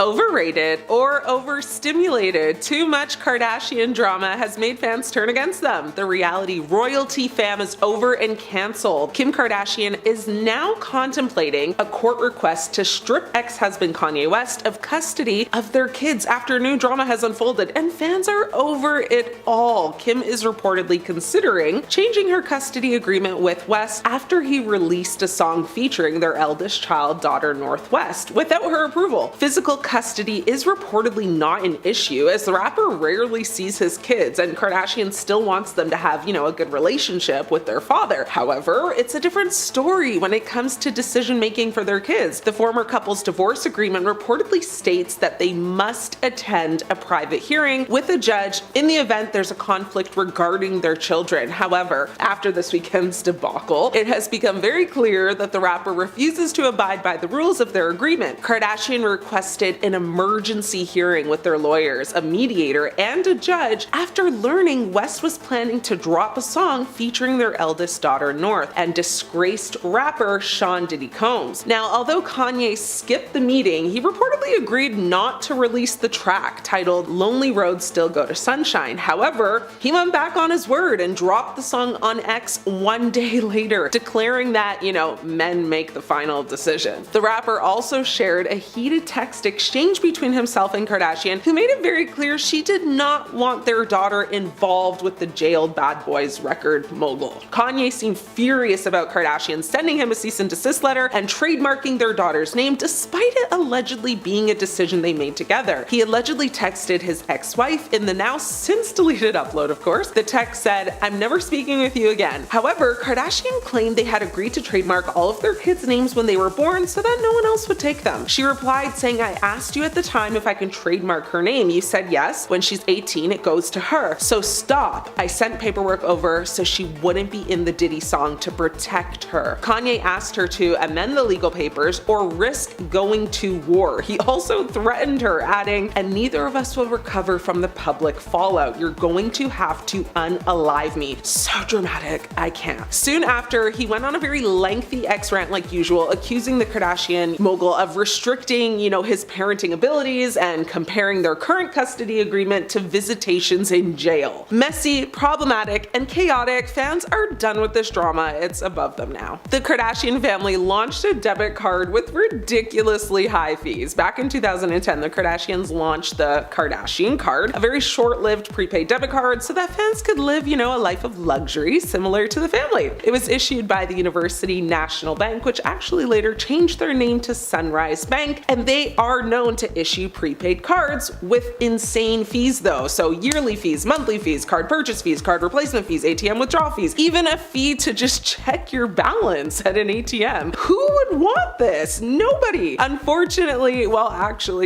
Overrated or overstimulated, too much Kardashian drama has made fans turn against them. The reality royalty fam is over and cancelled. Kim Kardashian is now contemplating a court request to strip ex-husband Kanye West of custody of their kids after new drama has unfolded, and fans are over it all. Kim is reportedly considering changing her custody agreement with West after he released a song featuring their eldest child, daughter Northwest, without her approval. Physical custody is reportedly not an issue, as the rapper rarely sees his kids, and Kardashian still wants them to have, a good relationship with their father. However, it's a different story when it comes to decision making for their kids. The former couple's divorce agreement reportedly states that they must attend a private hearing with a judge in the event there's a conflict regarding their children. However, after this weekend's debacle, it has become very clear that the rapper refuses to abide by the rules of their agreement. Kardashian requested an emergency hearing with their lawyers, a mediator, and a judge after learning West was planning to drop a song featuring their eldest daughter North and disgraced rapper Sean Diddy Combs. Now, although Kanye skipped the meeting, he reportedly agreed not to release the track titled Lonely Roads Still Go to Sunshine. However, he went back on his word and dropped the song on X one day later, declaring that, men make the final decision. The rapper also shared a heated text exchange between himself and Kardashian, who made it very clear she did not want their daughter involved with the jailed Bad Boys record mogul. Kanye seemed furious about Kardashian sending him a cease and desist letter and trademarking their daughter's name, despite it allegedly being a decision they made together. He allegedly texted his ex-wife in the now since deleted upload, of course. The text said, "I'm never speaking with you again." However, Kardashian claimed they had agreed to trademark all of their kids' names when they were born so that no one else would take them. She replied saying, "I asked you at the time if I can trademark her name. You said yes. When she's 18, it goes to her. So stop. I sent paperwork over so she wouldn't be in the Diddy song to protect her." Kanye asked her to amend the legal papers or risk going to war. He also threatened her, adding, "And neither of us will recover from the public fallout. You're going to have to unalive me." So dramatic, I can't. Soon after, he went on a very lengthy X-rant like usual, accusing the Kardashian mogul of restricting, his parenting abilities and comparing their current custody agreement to visitations in jail. Messy, problematic, and chaotic. Fans are done with this drama. It's above them now. The Kardashian family launched a debit card with ridiculously high fees. Back in 2010, the Kardashians launched the Kardashian card, a very short-lived prepaid debit card so that fans could live, a life of luxury similar to the family. It was issued by the University National Bank, which actually later changed their name to Sunrise Bank, and they are known to issue prepaid cards with insane fees though. So yearly fees, monthly fees, card purchase fees, card replacement fees, ATM withdrawal fees, even a fee to just check your balance at an ATM. Who would want this? Nobody. Unfortunately,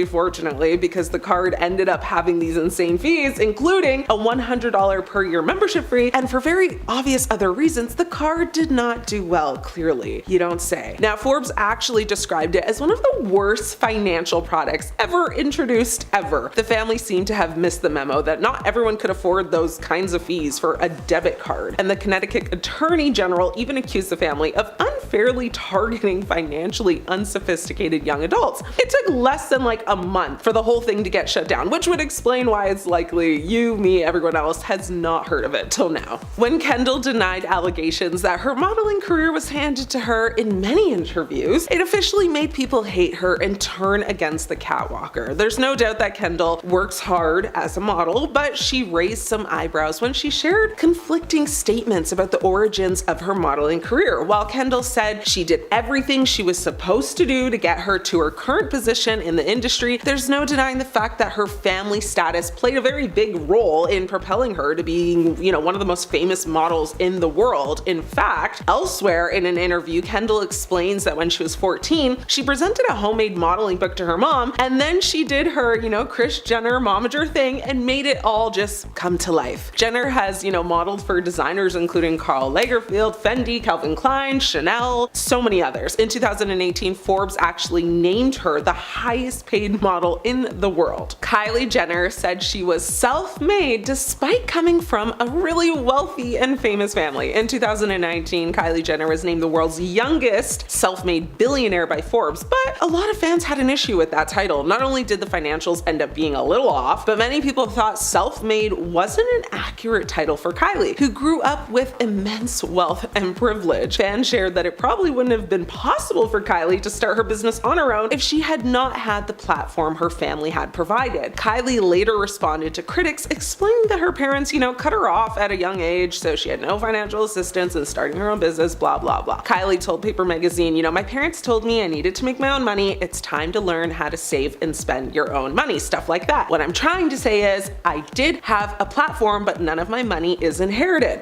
fortunately, because the card ended up having these insane fees, including a $100 per year membership fee, and for very obvious other reasons, the card did not do well, clearly. You don't say. Now, Forbes actually described it as one of the worst financial products ever introduced ever. The family seemed to have missed the memo that not everyone could afford those kinds of fees for a debit card, and the Connecticut Attorney General even accused the family of unfairly targeting financially unsophisticated young adults. It took less than a month for the whole thing to get shut down, which would explain why it's likely you, me, everyone else has not heard of it till now. When Kendall denied allegations that her modeling career was handed to her in many interviews, it officially made people hate her and turn against the catwalker. There's no doubt that Kendall works hard as a model, but she raised some eyebrows when she shared conflicting statements about the origins of her modeling career. While Kendall said she did everything she was supposed to do to get her to her current position in the industry, there's no denying the fact that her family status played a very big role in propelling her to being, one of the most famous models in the world. In fact, elsewhere in an interview, Kendall explains that when she was 14, she presented a homemade modeling book to her mom, and then she did her, Kris Jenner momager thing and made it all just come to life. Jenner has, modeled for designers including Karl Lagerfeld, Fendi, Calvin Klein, Chanel, Chanel, so many others. In 2018, Forbes actually named her the highest paid model in the world. Kylie Jenner said she was self-made despite coming from a really wealthy and famous family. In 2019, Kylie Jenner was named the world's youngest self-made billionaire by Forbes, but a lot of fans had an issue with that title. Not only did the financials end up being a little off, but many people thought self-made wasn't an accurate title for Kylie, who grew up with immense wealth and privilege. Fans shared that it probably wouldn't have been possible for Kylie to start her business on her own if she had not had the platform her family had provided. Kylie later responded to critics explaining that her parents, cut her off at a young age, so she had no financial assistance in starting her own business, blah blah blah. Kylie told Paper Magazine, my parents told me I needed to make my own money, it's time to learn how to save and spend your own money, stuff like that. What I'm trying to say is, I did have a platform, but none of my money is inherited.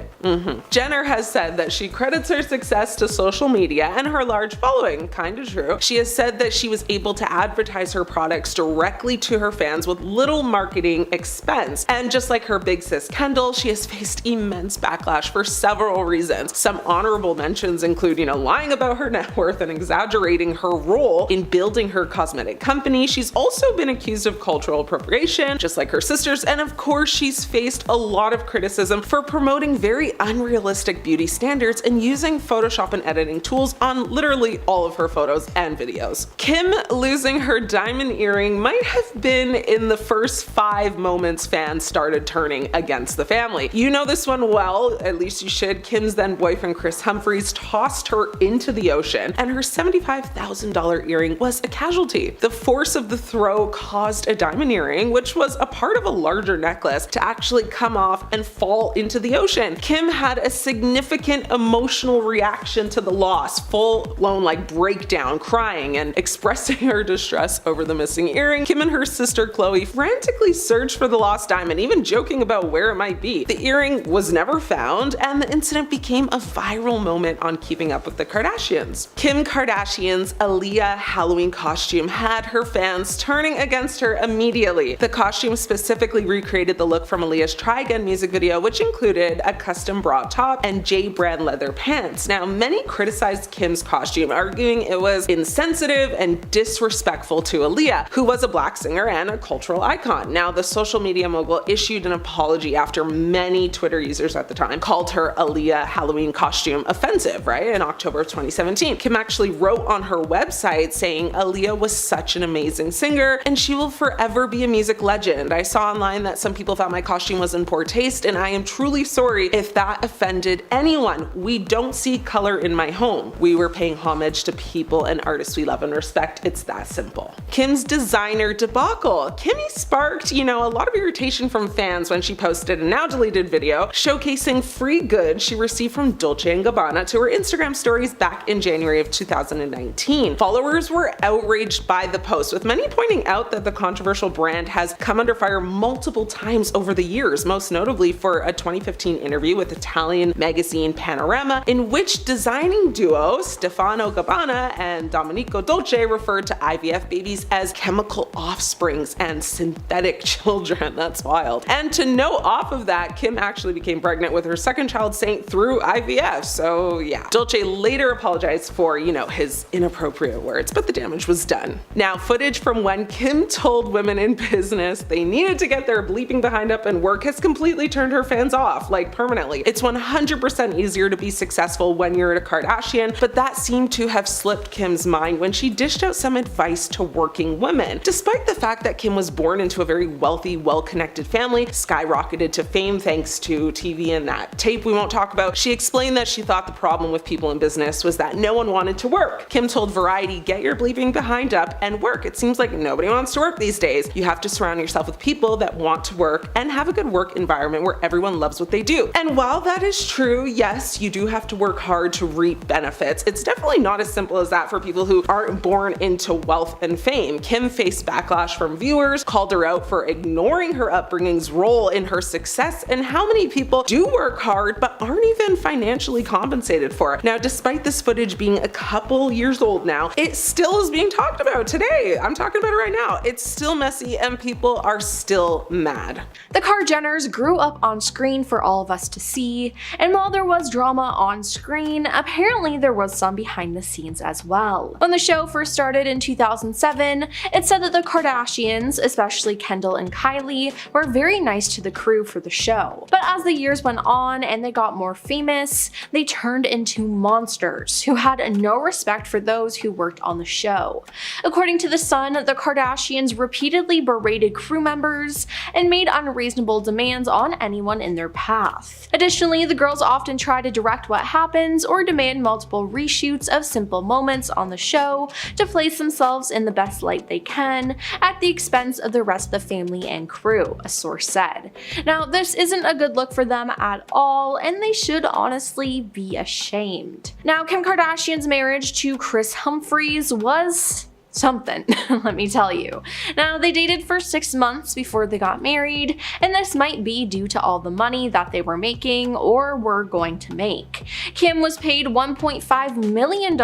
Jenner has said that she credits her success to social media and her large following, kinda true. She has said that she was able to advertise her products directly to her fans with little marketing expense. And just like her big sis Kendall, she has faced immense backlash for several reasons. Some honorable mentions include, lying about her net worth and exaggerating her role in building her cosmetic company. She's also been accused of cultural appropriation, just like her sisters, and of course she's faced a lot of criticism for promoting very unrealistic beauty standards and using Photoshop and editing tools on literally all of her photos and videos. Kim losing her diamond earring might have been in the first 5 moments fans started turning against the family. You know this one well, at least you should. Kim's then boyfriend Chris Humphries tossed her into the ocean, and her $75,000 earring was a casualty. The force of the throw caused a diamond earring, which was a part of a larger necklace, to actually come off and fall into the ocean. Kim had a significant emotional reaction to the loss, full-blown breakdown, crying and expressing her distress over the missing earring. Kim and her sister Chloe frantically searched for the lost diamond, even joking about where it might be. The earring was never found, and the incident became a viral moment on Keeping Up with the Kardashians. Kim Kardashian's Aaliyah Halloween costume had her fans turning against her immediately. The costume specifically recreated the look from Aaliyah's Try Again music video, which included a custom bra top and J brand leather pants. Now, many criticized Kim's costume, arguing it was insensitive and disrespectful to Aaliyah, who was a black singer and a cultural icon. Now, the social media mogul issued an apology after many Twitter users at the time called her Aaliyah Halloween costume offensive, right? In October of 2017. Kim actually wrote on her website saying Aaliyah was such an amazing singer and she will forever be a music legend. I saw online that some people thought my costume was in poor taste, and I am truly sorry if that offended anyone. We don't see color in my home. We were paying homage to people and artists we love and respect. It's that simple. Kim's designer debacle. Kimmy sparked, a lot of irritation from fans when she posted a now deleted video showcasing free goods she received from Dolce & Gabbana to her Instagram stories back in January of 2019. Followers were outraged by the post, with many pointing out that the controversial brand has come under fire multiple times over the years, most notably for a 2015 interview with Italian magazine Panorama, in which designing duo Stefano Gabbana and Domenico Dolce referred to IVF babies as chemical offsprings and synthetic children. That's wild. And to note off of that, Kim actually became pregnant with her second child Saint through IVF, so yeah. Dolce later apologized for, his inappropriate words, but the damage was done. Now, footage from when Kim told women in business they needed to get their bleeping behind up and work has completely turned her fans off, permanently. It's 100% easier to be successful when you're a Kardashian, but that seemed to have slipped Kim's mind when she dished out some advice to working women. Despite the fact that Kim was born into a very wealthy, well-connected family, skyrocketed to fame thanks to TV and that tape we won't talk about, she explained that she thought the problem with people in business was that no one wanted to work. Kim told Variety, "Get your bleeping behind up and work. It seems like nobody wants to work these days. You have to surround yourself with people that want to work and have a good work environment where everyone loves what they do." And while that is true, yes, you do have to work hard to reap benefits. It's definitely not as simple as that for people who aren't born into wealth and fame. Kim faced backlash from viewers, called her out for ignoring her upbringing's role in her success, and how many people do work hard but aren't even financially compensated for it. Now, despite this footage being a couple years old now, it still is being talked about today. I'm talking about it right now. It's still messy and people are still mad. The Kardashian Jenners grew up on screen for all of us to see, and while there was drama on screen, apparently apparently there was some behind the scenes as well. When the show first started in 2007, it said that the Kardashians, especially Kendall and Kylie, were very nice to the crew for the show. But as the years went on and they got more famous, they turned into monsters who had no respect for those who worked on the show. According to The Sun, the Kardashians repeatedly berated crew members and made unreasonable demands on anyone in their path. Additionally, the girls often try to direct what happens or demand multiple reshoots of simple moments on the show to place themselves in the best light they can at the expense of the rest of the family and crew, a source said. Now, this isn't a good look for them at all, and they should honestly be ashamed. Now, Kim Kardashian's marriage to Kris Humphries was something, let me tell you. Now, they dated for 6 months before they got married, and this might be due to all the money that they were making or were going to make. Kim was paid $1.5 million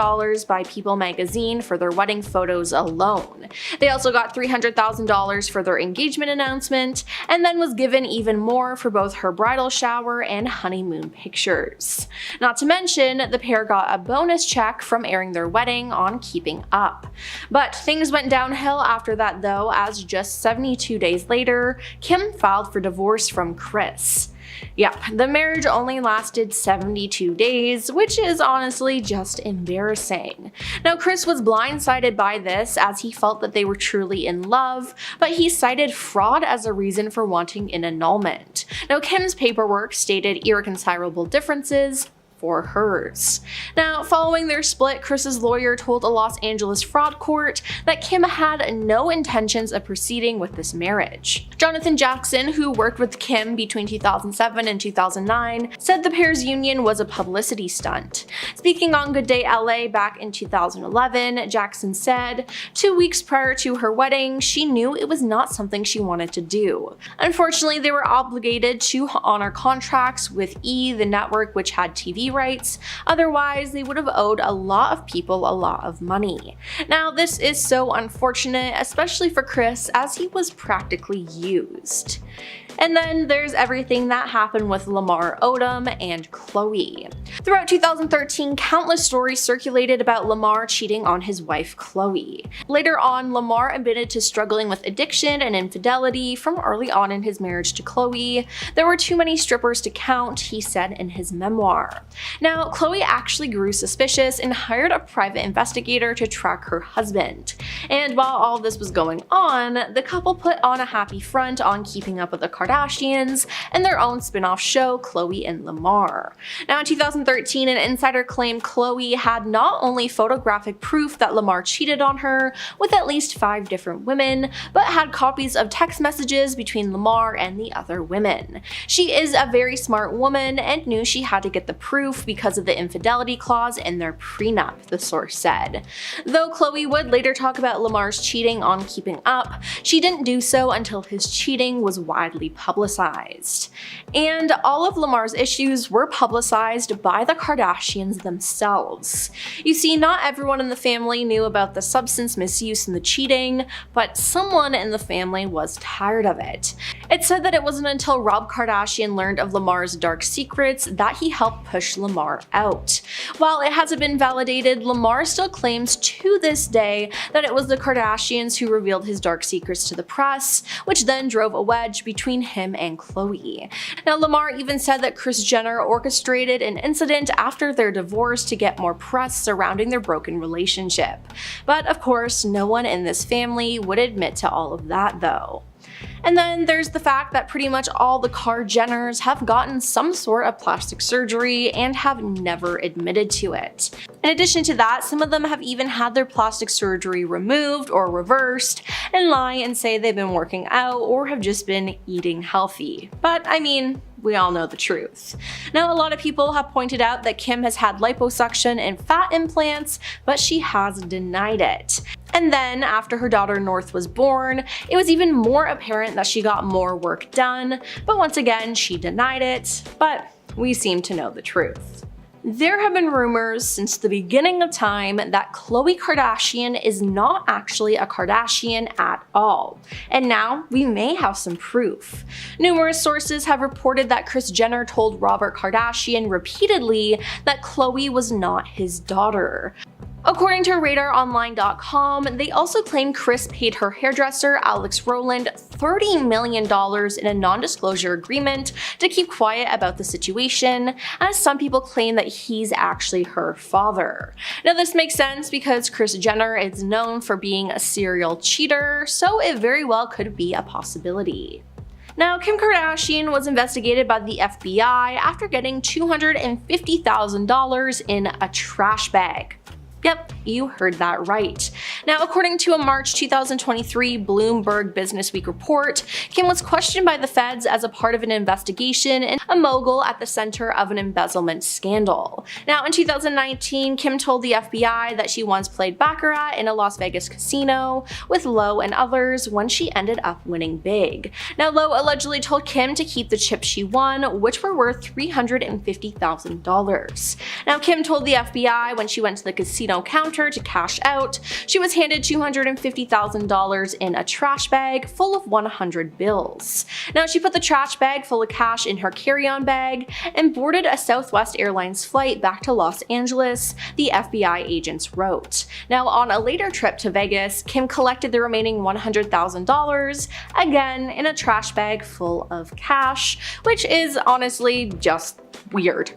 by People magazine for their wedding photos alone. They also got $300,000 for their engagement announcement, and then was given even more for both her bridal shower and honeymoon pictures. Not to mention, the pair got a bonus check from airing their wedding on Keeping Up. But things went downhill after that though, as just 72 days later, Kim filed for divorce from Kris. Yep, the marriage only lasted 72 days, which is honestly just embarrassing. Now, Kris was blindsided by this as he felt that they were truly in love, but he cited fraud as a reason for wanting an annulment. Now, Kim's paperwork stated irreconcilable differences for hers. Now, following their split, Kris's lawyer told a Los Angeles fraud court that Kim had no intentions of proceeding with this marriage. Jonathan Jackson, who worked with Kim between 2007 and 2009, said the pair's union was a publicity stunt. Speaking on Good Day LA back in 2011, Jackson said, 2 weeks prior to her wedding, she knew it was not something she wanted to do. Unfortunately, they were obligated to honor contracts with E!, the network which had TV rights, otherwise they would have owed a lot of people a lot of money. Now, this is so unfortunate, especially for Kris, as he was practically used. And then there's everything that happened with Lamar Odom and Khloe. Throughout 2013, countless stories circulated about Lamar cheating on his wife Khloe. Later on, Lamar admitted to struggling with addiction and infidelity from early on in his marriage to Khloe. There were too many strippers to count, he said in his memoir. Now, Khloe actually grew suspicious and hired a private investigator to track her husband. And while all this was going on, the couple put on a happy front on Keeping Up with the Kardashians and their own spin-off show, Khloe and Lamar. Now, in 2013, an insider claimed Khloe had not only photographic proof that Lamar cheated on her with at least 5 different women, but had copies of text messages between Lamar and the other women. She is a very smart woman and knew she had to get the proof because of the infidelity clause in their prenup, the source said. Though Khloe would later talk about Lamar's cheating on Keeping Up, she didn't do so until his cheating was widely publicized. And all of Lamar's issues were publicized by the Kardashians themselves. You see, not everyone in the family knew about the substance misuse and the cheating, but someone in the family was tired of it. It said that it wasn't until Rob Kardashian learned of Lamar's dark secrets that he helped push Lamar out. While it hasn't been validated, Lamar still claims to this day that it was the Kardashians who revealed his dark secrets to the press, which then drove a wedge between him and Khloe. Now, Lamar even said that Kris Jenner orchestrated an incident after their divorce to get more press surrounding their broken relationship. But of course, no one in this family would admit to all of that though. And then there's the fact that pretty much all the Kard Jenners have gotten some sort of plastic surgery and have never admitted to it. In addition to that, some of them have even had their plastic surgery removed or reversed and lie and say they've been working out or have just been eating healthy. But I mean, we all know the truth. Now, a lot of people have pointed out that Kim has had liposuction and fat implants, but she has denied it. And then, after her daughter North was born, it was even more apparent that she got more work done, but once again, she denied it, but we seem to know the truth. There have been rumors since the beginning of time that Khloe Kardashian is not actually a Kardashian at all, and now we may have some proof. Numerous sources have reported that Kris Jenner told Robert Kardashian repeatedly that Khloe was not his daughter. According to RadarOnline.com, they also claim Kris paid her hairdresser, Alex Rowland, $30 million in a non-disclosure agreement to keep quiet about the situation, as some people claim that he's actually her father. Now this makes sense because Kris Jenner is known for being a serial cheater, so it very well could be a possibility. Now, Kim Kardashian was investigated by the FBI after getting $250,000 in a trash bag. Yep, you heard that right. Now, according to a March 2023 Bloomberg Businessweek report, Kim was questioned by the feds as a part of an investigation and a mogul at the center of an embezzlement scandal. Now, in 2019, Kim told the FBI that she once played baccarat in a Las Vegas casino with Lowe and others when she ended up winning big. Now, Lowe allegedly told Kim to keep the chips she won, which were worth $350,000. Now, Kim told the FBI when she went to the casino counter to cash out, she was handed $250,000 in a trash bag full of 100 bills. Now, she put the trash bag full of cash in her carry-on bag and boarded a Southwest Airlines flight back to Los Angeles, the FBI agents wrote. Now, on a later trip to Vegas, Kim collected the remaining $100,000, again in a trash bag full of cash, which is honestly just weird.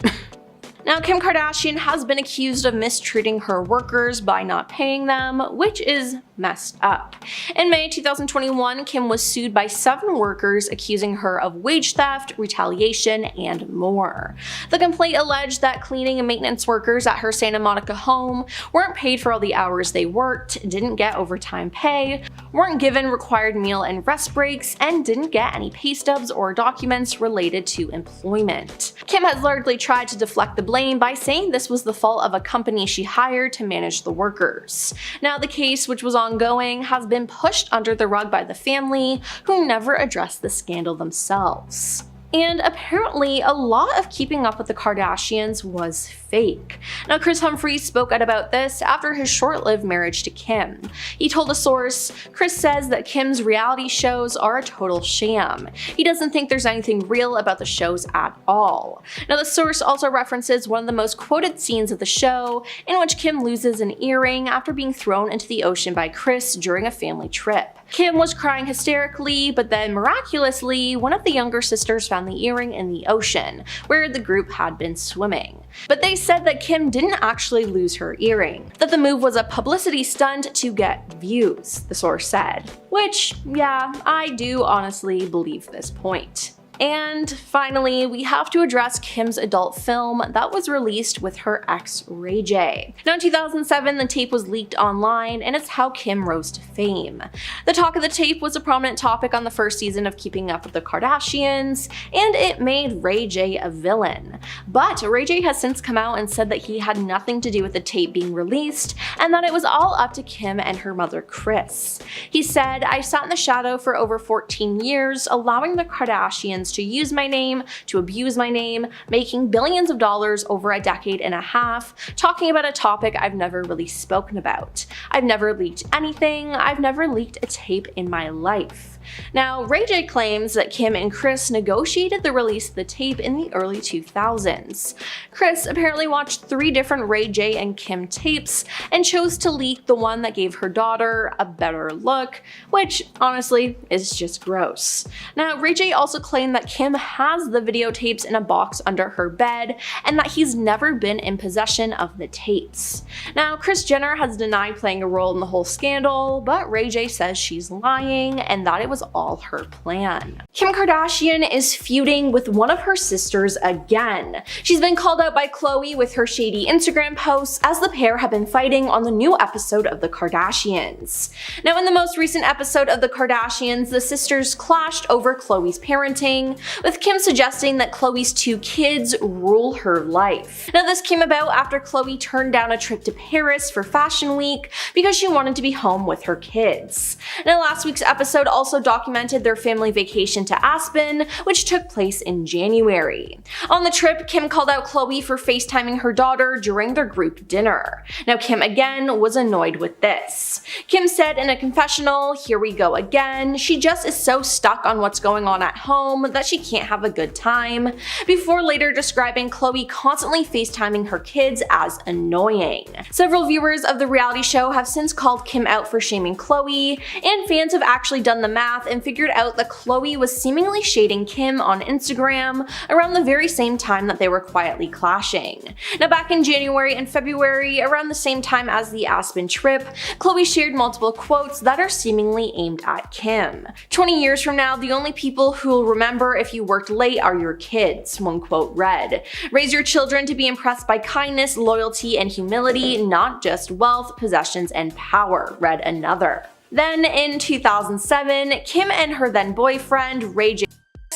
Now, Kim Kardashian has been accused of mistreating her workers by not paying them, which is messed up. In May 2021, Kim was sued by 7 workers accusing her of wage theft, retaliation, and more. The complaint alleged that cleaning and maintenance workers at her Santa Monica home weren't paid for all the hours they worked, didn't get overtime pay, weren't given required meal and rest breaks, and didn't get any pay stubs or documents related to employment. Kim has largely tried to deflect the blame by saying this was the fault of a company she hired to manage the workers. Now, the case, which was ongoing, has been pushed under the rug by the family, who never addressed the scandal themselves. And apparently, a lot of keeping up with the Kardashians was fake. Now, Kris Humphries spoke out about this after his short-lived marriage to Kim. He told a source, "Kris says that Kim's reality shows are a total sham. He doesn't think there's anything real about the shows at all." Now, the source also references one of the most quoted scenes of the show, in which Kim loses an earring after being thrown into the ocean by Kris during a family trip. Kim was crying hysterically, but then miraculously, one of the younger sisters found the earring in the ocean, where the group had been swimming. But they said that Kim didn't actually lose her earring, that the move was a publicity stunt to get views, the source said. Which, yeah, I do honestly believe this point. And finally, we have to address Kim's adult film that was released with her ex, Ray J. Now, in 2007, the tape was leaked online, and it's how Kim rose to fame. The talk of the tape was a prominent topic on the first season of Keeping Up with the Kardashians, and it made Ray J a villain. But Ray J has since come out and said that he had nothing to do with the tape being released, and that it was all up to Kim and her mother, Kris. He said, "I sat in the shadow for over 14 years, allowing the Kardashians to use my name, to abuse my name, making billions of dollars over a decade and a half, talking about a topic I've never really spoken about. I've never leaked anything. I've never leaked a tape in my life." Now, Ray J claims that Kim and Kris negotiated the release of the tape in the early 2000s. Kris apparently watched 3 different Ray J and Kim tapes and chose to leak the one that gave her daughter a better look, which honestly is just gross. Now, Ray J also claimed that Kim has the videotapes in a box under her bed and that he's never been in possession of the tapes. Now, Kris Jenner has denied playing a role in the whole scandal, but Ray J says she's lying and that it was all her plan. Kim Kardashian is feuding with one of her sisters again. She's been called out by Khloe with her shady Instagram posts, as the pair have been fighting on the new episode of the Kardashians. Now, in the most recent episode of the Kardashians, the sisters clashed over Khloe's parenting, with Kim suggesting that Khloe's 2 kids rule her life. Now, this came about after Khloe turned down a trip to Paris for Fashion Week because she wanted to be home with her kids. Now, last week's episode also documented documented their family vacation to Aspen, which took place in January. On the trip, Kim called out Khloe for FaceTiming her daughter during their group dinner. Now, Kim again was annoyed with this. Kim said in a confessional, "Here we go again. She just is so stuck on what's going on at home that she can't have a good time," before later describing Khloe constantly FaceTiming her kids as annoying. Several viewers of the reality show have since called Kim out for shaming Khloe, and fans have actually done the math and figured out that Khloe was seemingly shading Kim on Instagram around the very same time that they were quietly clashing. Now, back in January and February, around the same time as the Aspen trip, Khloe shared multiple quotes that are seemingly aimed at Kim. "20 years from now, the only people who'll remember if you worked late are your kids," one quote read. "Raise your children to be impressed by kindness, loyalty, and humility, not just wealth, possessions, and power," read another. Then in 2007, Kim and her then boyfriend, Ray J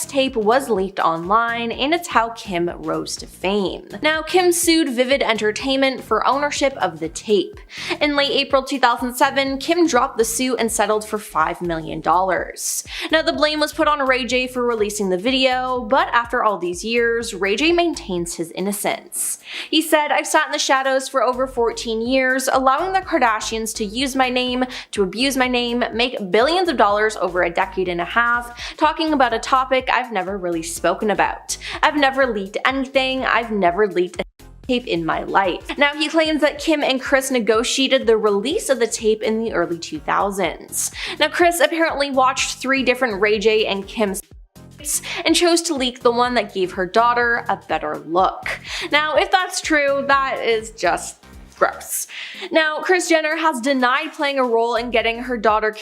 tape was leaked online, and it's how Kim rose to fame. Now, Kim sued Vivid Entertainment for ownership of the tape. In late April 2007, Kim dropped the suit and settled for $5 million. Now, the blame was put on Ray J for releasing the video, but after all these years, Ray J maintains his innocence. He said, "I've sat in the shadows for over 14 years, allowing the Kardashians to use my name, to abuse my name, make billions of dollars over a decade and a half, talking about a topic I've never really spoken about. I've never leaked anything. I've never leaked a tape in my life." Now, he claims that Kim and Kris negotiated the release of the tape in the early 2000s. Now, Kris apparently watched 3 different Ray J and Kim's and chose to leak the one that gave her daughter a better look. Now, if that's true, that is just gross. Now, Kris Jenner has denied playing a role in getting her daughter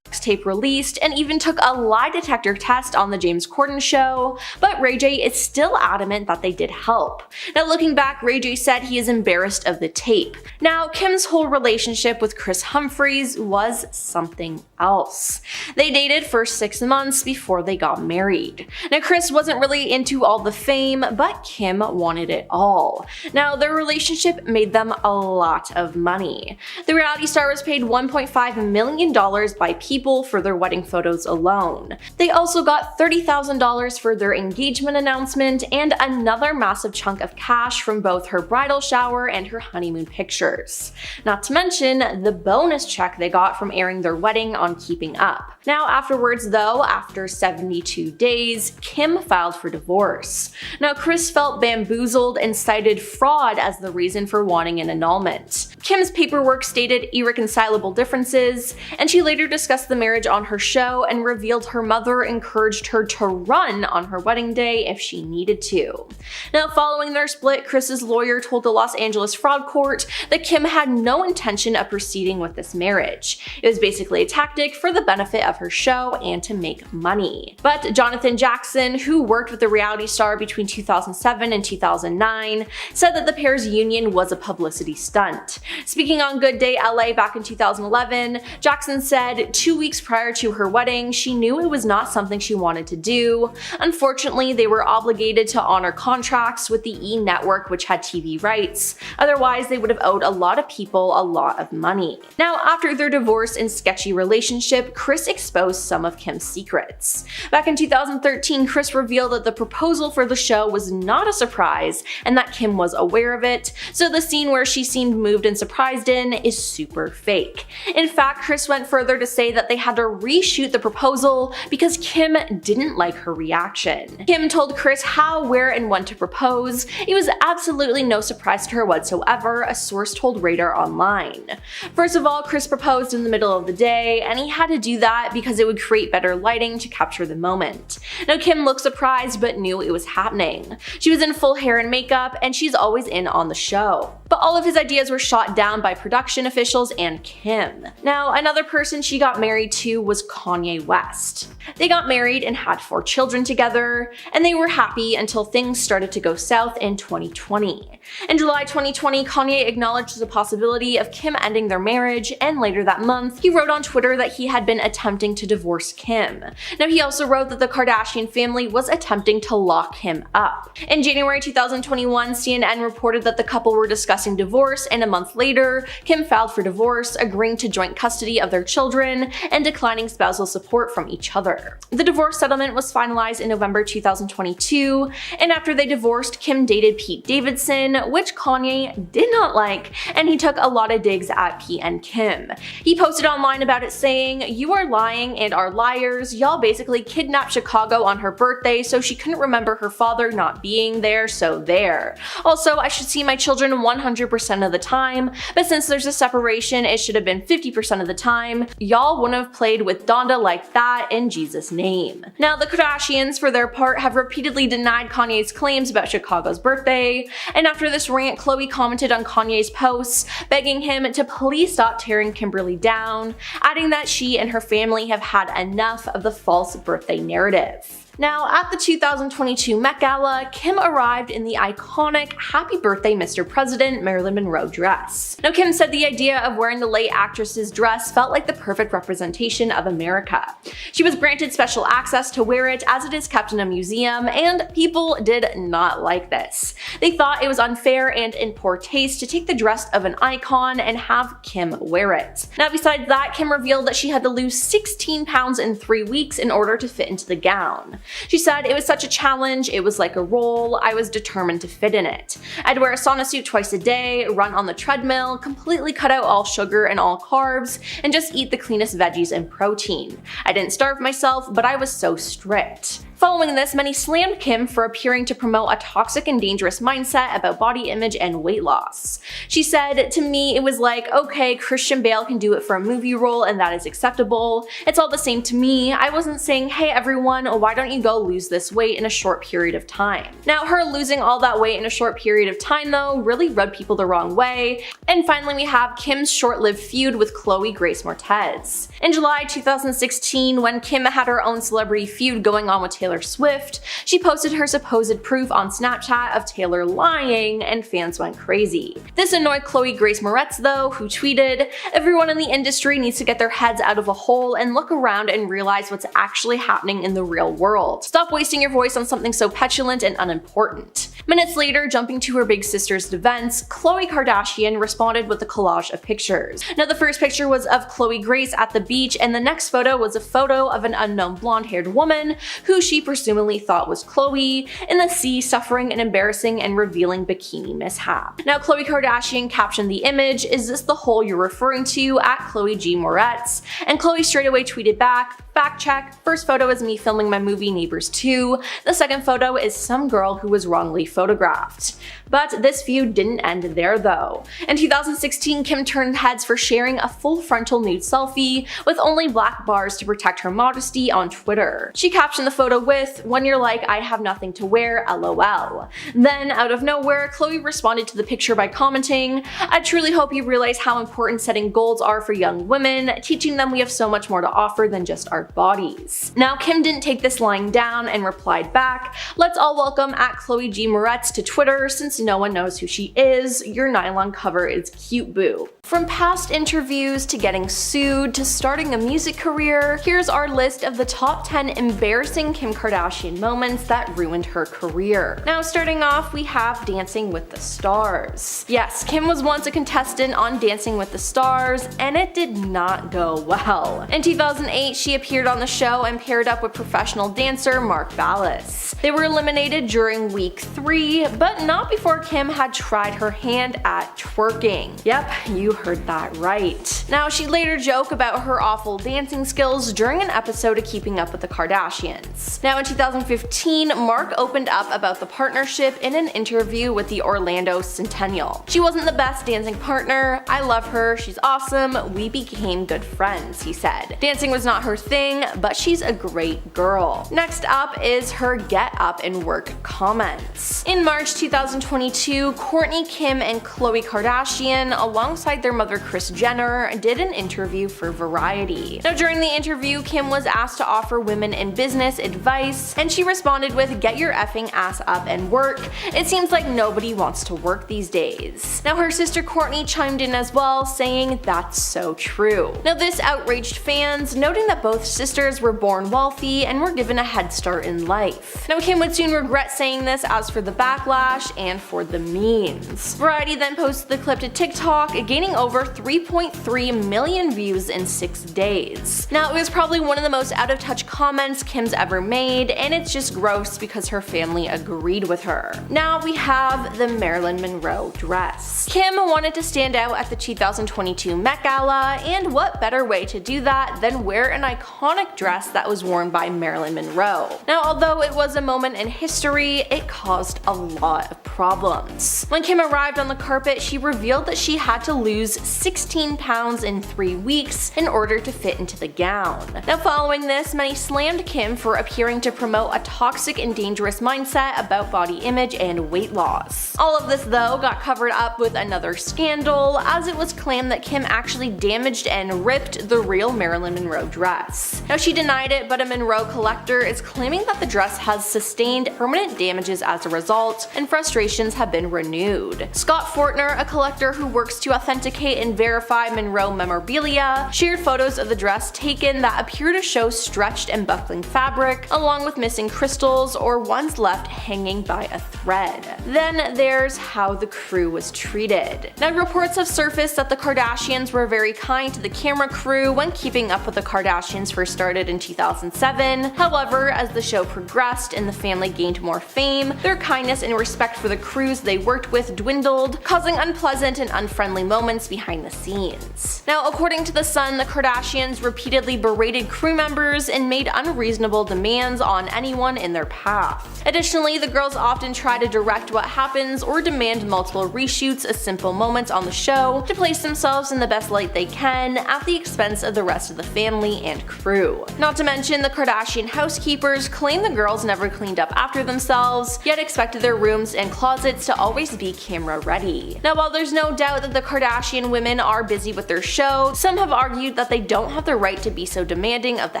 tape released, and even took a lie detector test on the James Corden show, but Ray J is still adamant that they did help. Now, looking back, Ray J said he is embarrassed of the tape. Now, Kim's whole relationship with Kris Humphries was something else. They dated for 6 months before they got married. Now, Kris wasn't really into all the fame, but Kim wanted it all. Now, their relationship made them a lot of money. The reality star was paid $1.5 million by people for their wedding photos alone. They also got $30,000 for their engagement announcement and another massive chunk of cash from both her bridal shower and her honeymoon pictures. Not to mention the bonus check they got from airing their wedding on Keeping Up. Now, afterwards though, after 72 days, Kim filed for divorce. Now, Kris felt bamboozled and cited fraud as the reason for wanting an annulment. Kim's paperwork stated irreconcilable differences, and she later discussed the marriage on her show and revealed her mother encouraged her to run on her wedding day if she needed to. Now, following their split, Kris's lawyer told the Los Angeles fraud court that Kim had no intention of proceeding with this marriage. It was basically a tactic for the benefit of her show and to make money. But Jonathan Jackson, who worked with the reality star between 2007 and 2009, said that the pair's union was a publicity stunt. Speaking on Good Day LA back in 2011, Jackson said, "2 weeks prior to her wedding, she knew it was not something she wanted to do. Unfortunately, they were obligated to honor contracts with the E! Network, which had TV rights. Otherwise, they would have owed a lot of people a lot of money." Now, after their divorce and sketchy relationship, Kris exposed some of Kim's secrets. Back in 2013, Kris revealed that the proposal for the show was not a surprise and that Kim was aware of it, so the scene where she seemed moved and surprised in is super fake. In fact, Kris went further to say that they had to reshoot the proposal because Kim didn't like her reaction. Kim told Kris how, where, and when to propose. It was absolutely no surprise to her whatsoever, a source told Radar Online. First of all, Kris proposed in the middle of the day, and he had to do that because it would create better lighting to capture the moment. Now, Kim looked surprised but knew it was happening. She was in full hair and makeup, and she's always in on the show. But all of his ideas were shot down by production officials and Kim. Now, another person she got married to was Kanye West. They got married and had 4 children together, and they were happy until things started to go south in 2020. In July 2020, Kanye acknowledged the possibility of Kim ending their marriage, and later that month, he wrote on Twitter that he had been attempting to divorce Kim. Now, he also wrote that the Kardashian family was attempting to lock him up. In January 2021, CNN reported that the couple were discussing divorce, and a month later, Kim filed for divorce, agreeing to joint custody of their children, and declining spousal support from each other. The divorce settlement was finalized in November 2022, and after they divorced, Kim dated Pete Davidson, which Kanye did not like, and he took a lot of digs at Pete and Kim. He posted online about it saying, "You are lying and are liars. Y'all basically kidnapped Chicago on her birthday so she couldn't remember her father not being there, so there. Also, I should see my children 100% of the time, but since there's a separation, it should have been 50% of the time. Y'all wouldn't have played with Donda like that in Jesus' name." Now, the Kardashians, for their part, have repeatedly denied Kanye's claims about Chicago's birthday, and after this rant, Khloe commented on Kanye's posts, begging him to please stop tearing Kimberly down, adding that she and her family have had enough of the false birthday narrative. Now, at the 2022 Met Gala, Kim arrived in the iconic Happy Birthday Mr. President Marilyn Monroe dress. Now, Kim said the idea of wearing the late actress's dress felt like the perfect representation of America. She was granted special access to wear it as it is kept in a museum, and people did not like this. They thought it was unfair and in poor taste to take the dress of an icon and have Kim wear it. Now, besides that, Kim revealed that she had to lose 16 pounds in 3 weeks in order to fit into the gown. She said, "It was such a challenge, it was like a role, I was determined to fit in it. I'd wear a sauna suit twice a day, run on the treadmill, completely cut out all sugar and all carbs, and just eat the cleanest veggies and protein. I didn't starve myself, but I was so strict." Following this, many slammed Kim for appearing to promote a toxic and dangerous mindset about body image and weight loss. She said, "To me, it was like, okay, Christian Bale can do it for a movie role and that is acceptable. It's all the same to me. I wasn't saying, hey everyone, why don't you go lose this weight in a short period of time." Now, her losing all that weight in a short period of time, though, really rubbed people the wrong way. And finally, we have Kim's short-lived feud with Chloe Grace Moretz. In July 2016, when Kim had her own celebrity feud going on with Taylor Swift, she posted her supposed proof on Snapchat of Taylor lying, and fans went crazy. This annoyed Chloe Grace Moretz, though, who tweeted, "Everyone in the industry needs to get their heads out of a hole and look around and realize what's actually happening in the real world. Stop wasting your voice on something so petulant and unimportant." Minutes later, jumping to her big sister's defense, Khloe Kardashian responded with a collage of pictures. Now, the first picture was of Chloe Grace at the beach, and the next photo was a photo of an unknown blonde-haired woman who she presumably thought was Chloe in the sea, suffering an embarrassing and revealing bikini mishap. Now, Khloe Kardashian captioned the image, "Is this the hole you're referring to?" at Chloe G. Moretz, and Chloe straightaway tweeted back, "Fact check, first photo is me filming my movie Neighbors 2, the second photo is some girl who was wrongly photographed." But this feud didn't end there, though. In 2016, Kim turned heads for sharing a full frontal nude selfie with only black bars to protect her modesty on Twitter. She captioned the photo with, "When you're like, I have nothing to wear, lol." Then, out of nowhere, Khloe responded to the picture by commenting, "I truly hope you realize how important setting goals are for young women, teaching them we have so much more to offer than just our bodies." Now, Kim didn't take this lying down and replied back, "Let's all welcome at Chloe G. Moretz to Twitter since no one knows who she is. Your nylon cover is cute, boo." From past interviews to getting sued to starting a music career, here's our list of the top 10 embarrassing Kim Kardashian moments that ruined her career. Now, starting off, we have Dancing with the Stars. Yes, Kim was once a contestant on Dancing with the Stars, and it did not go well. In 2008, she appeared on the show and paired up with professional dancer Mark Ballas. They were eliminated during week 3, but not before Kim had tried her hand at twerking. Yep, you heard that right. Now, she later joked about her awful dancing skills during an episode of Keeping Up with the Kardashians. Now, in 2015, Mark opened up about the partnership in an interview with the Orlando Centennial. "She wasn't the best dancing partner. I love her. She's awesome. We became good friends," he said. Dancing was not her thing, but she's a great girl. Next up is her get up and work comments. In March 2022, Kourtney, Kim, and Khloe Kardashian, alongside their mother Kris Jenner, did an interview for Variety. Now, during the interview, Kim was asked to offer women in business advice, and she responded with, "Get your effing ass up and work. It seems like nobody wants to work these days." Now, her sister Kourtney chimed in as well, saying, "That's so true." Now, this outraged fans, noting that both sisters were born wealthy and were given a head start in life. Now Kim would soon regret saying this as for the backlash and for the memes. Variety then posted the clip to TikTok, gaining over 3.3 million views in 6 days. Now it was probably one of the most out of touch comments Kim's ever made, and it's just gross because her family agreed with her. Now we have the Marilyn Monroe dress. Kim wanted to stand out at the 2022 Met Gala, and what better way to do that than wear an iconic dress that was worn by Marilyn Monroe. Now although it was a moment in history, it caused a lot of problems. When Kim arrived on the carpet, she revealed that she had to lose 16 pounds in 3 weeks in order to fit into the gown. Now following this, many slammed Kim for appearing to promote a toxic and dangerous mindset about body image and weight loss. All of this though got covered up with another scandal, as it was claimed that Kim actually damaged and ripped the real Marilyn Monroe dress. Now she denied it, but a Monroe collector is claiming that the dress has sustained permanent damages as a result, and frustrations have been renewed. Scott Fortner, a collector who works to authenticate and verify Monroe memorabilia, shared photos of the dress taken that appear to show stretched and buckling fabric, along with missing crystals or ones left hanging by a thread. Then there's how the crew was treated. Now reports have surfaced that the Kardashians were very kind to the camera crew when Keeping Up with the Kardashians first started in 2007. However, as the show progressed and the family gained more fame, their kindness and respect for the crews they worked with dwindled, causing unpleasant and unfriendly moments behind the scenes. Now according to The Sun, the Kardashians repeatedly berated crew members and made unreasonable demands on anyone in their path. Additionally, the girls often try to direct what happens or demand multiple reshoots of simple moments on the show to place themselves in the best light they can at the expense of the rest of the family and crew. Not to mention, the Kardashian housekeepers claim the girls never cleaned up after themselves, yet expected their rooms and closets to always be camera ready. Now while there's no doubt that the Kardashian women are busy with their show, some have argued that they don't have the right to be so demanding of the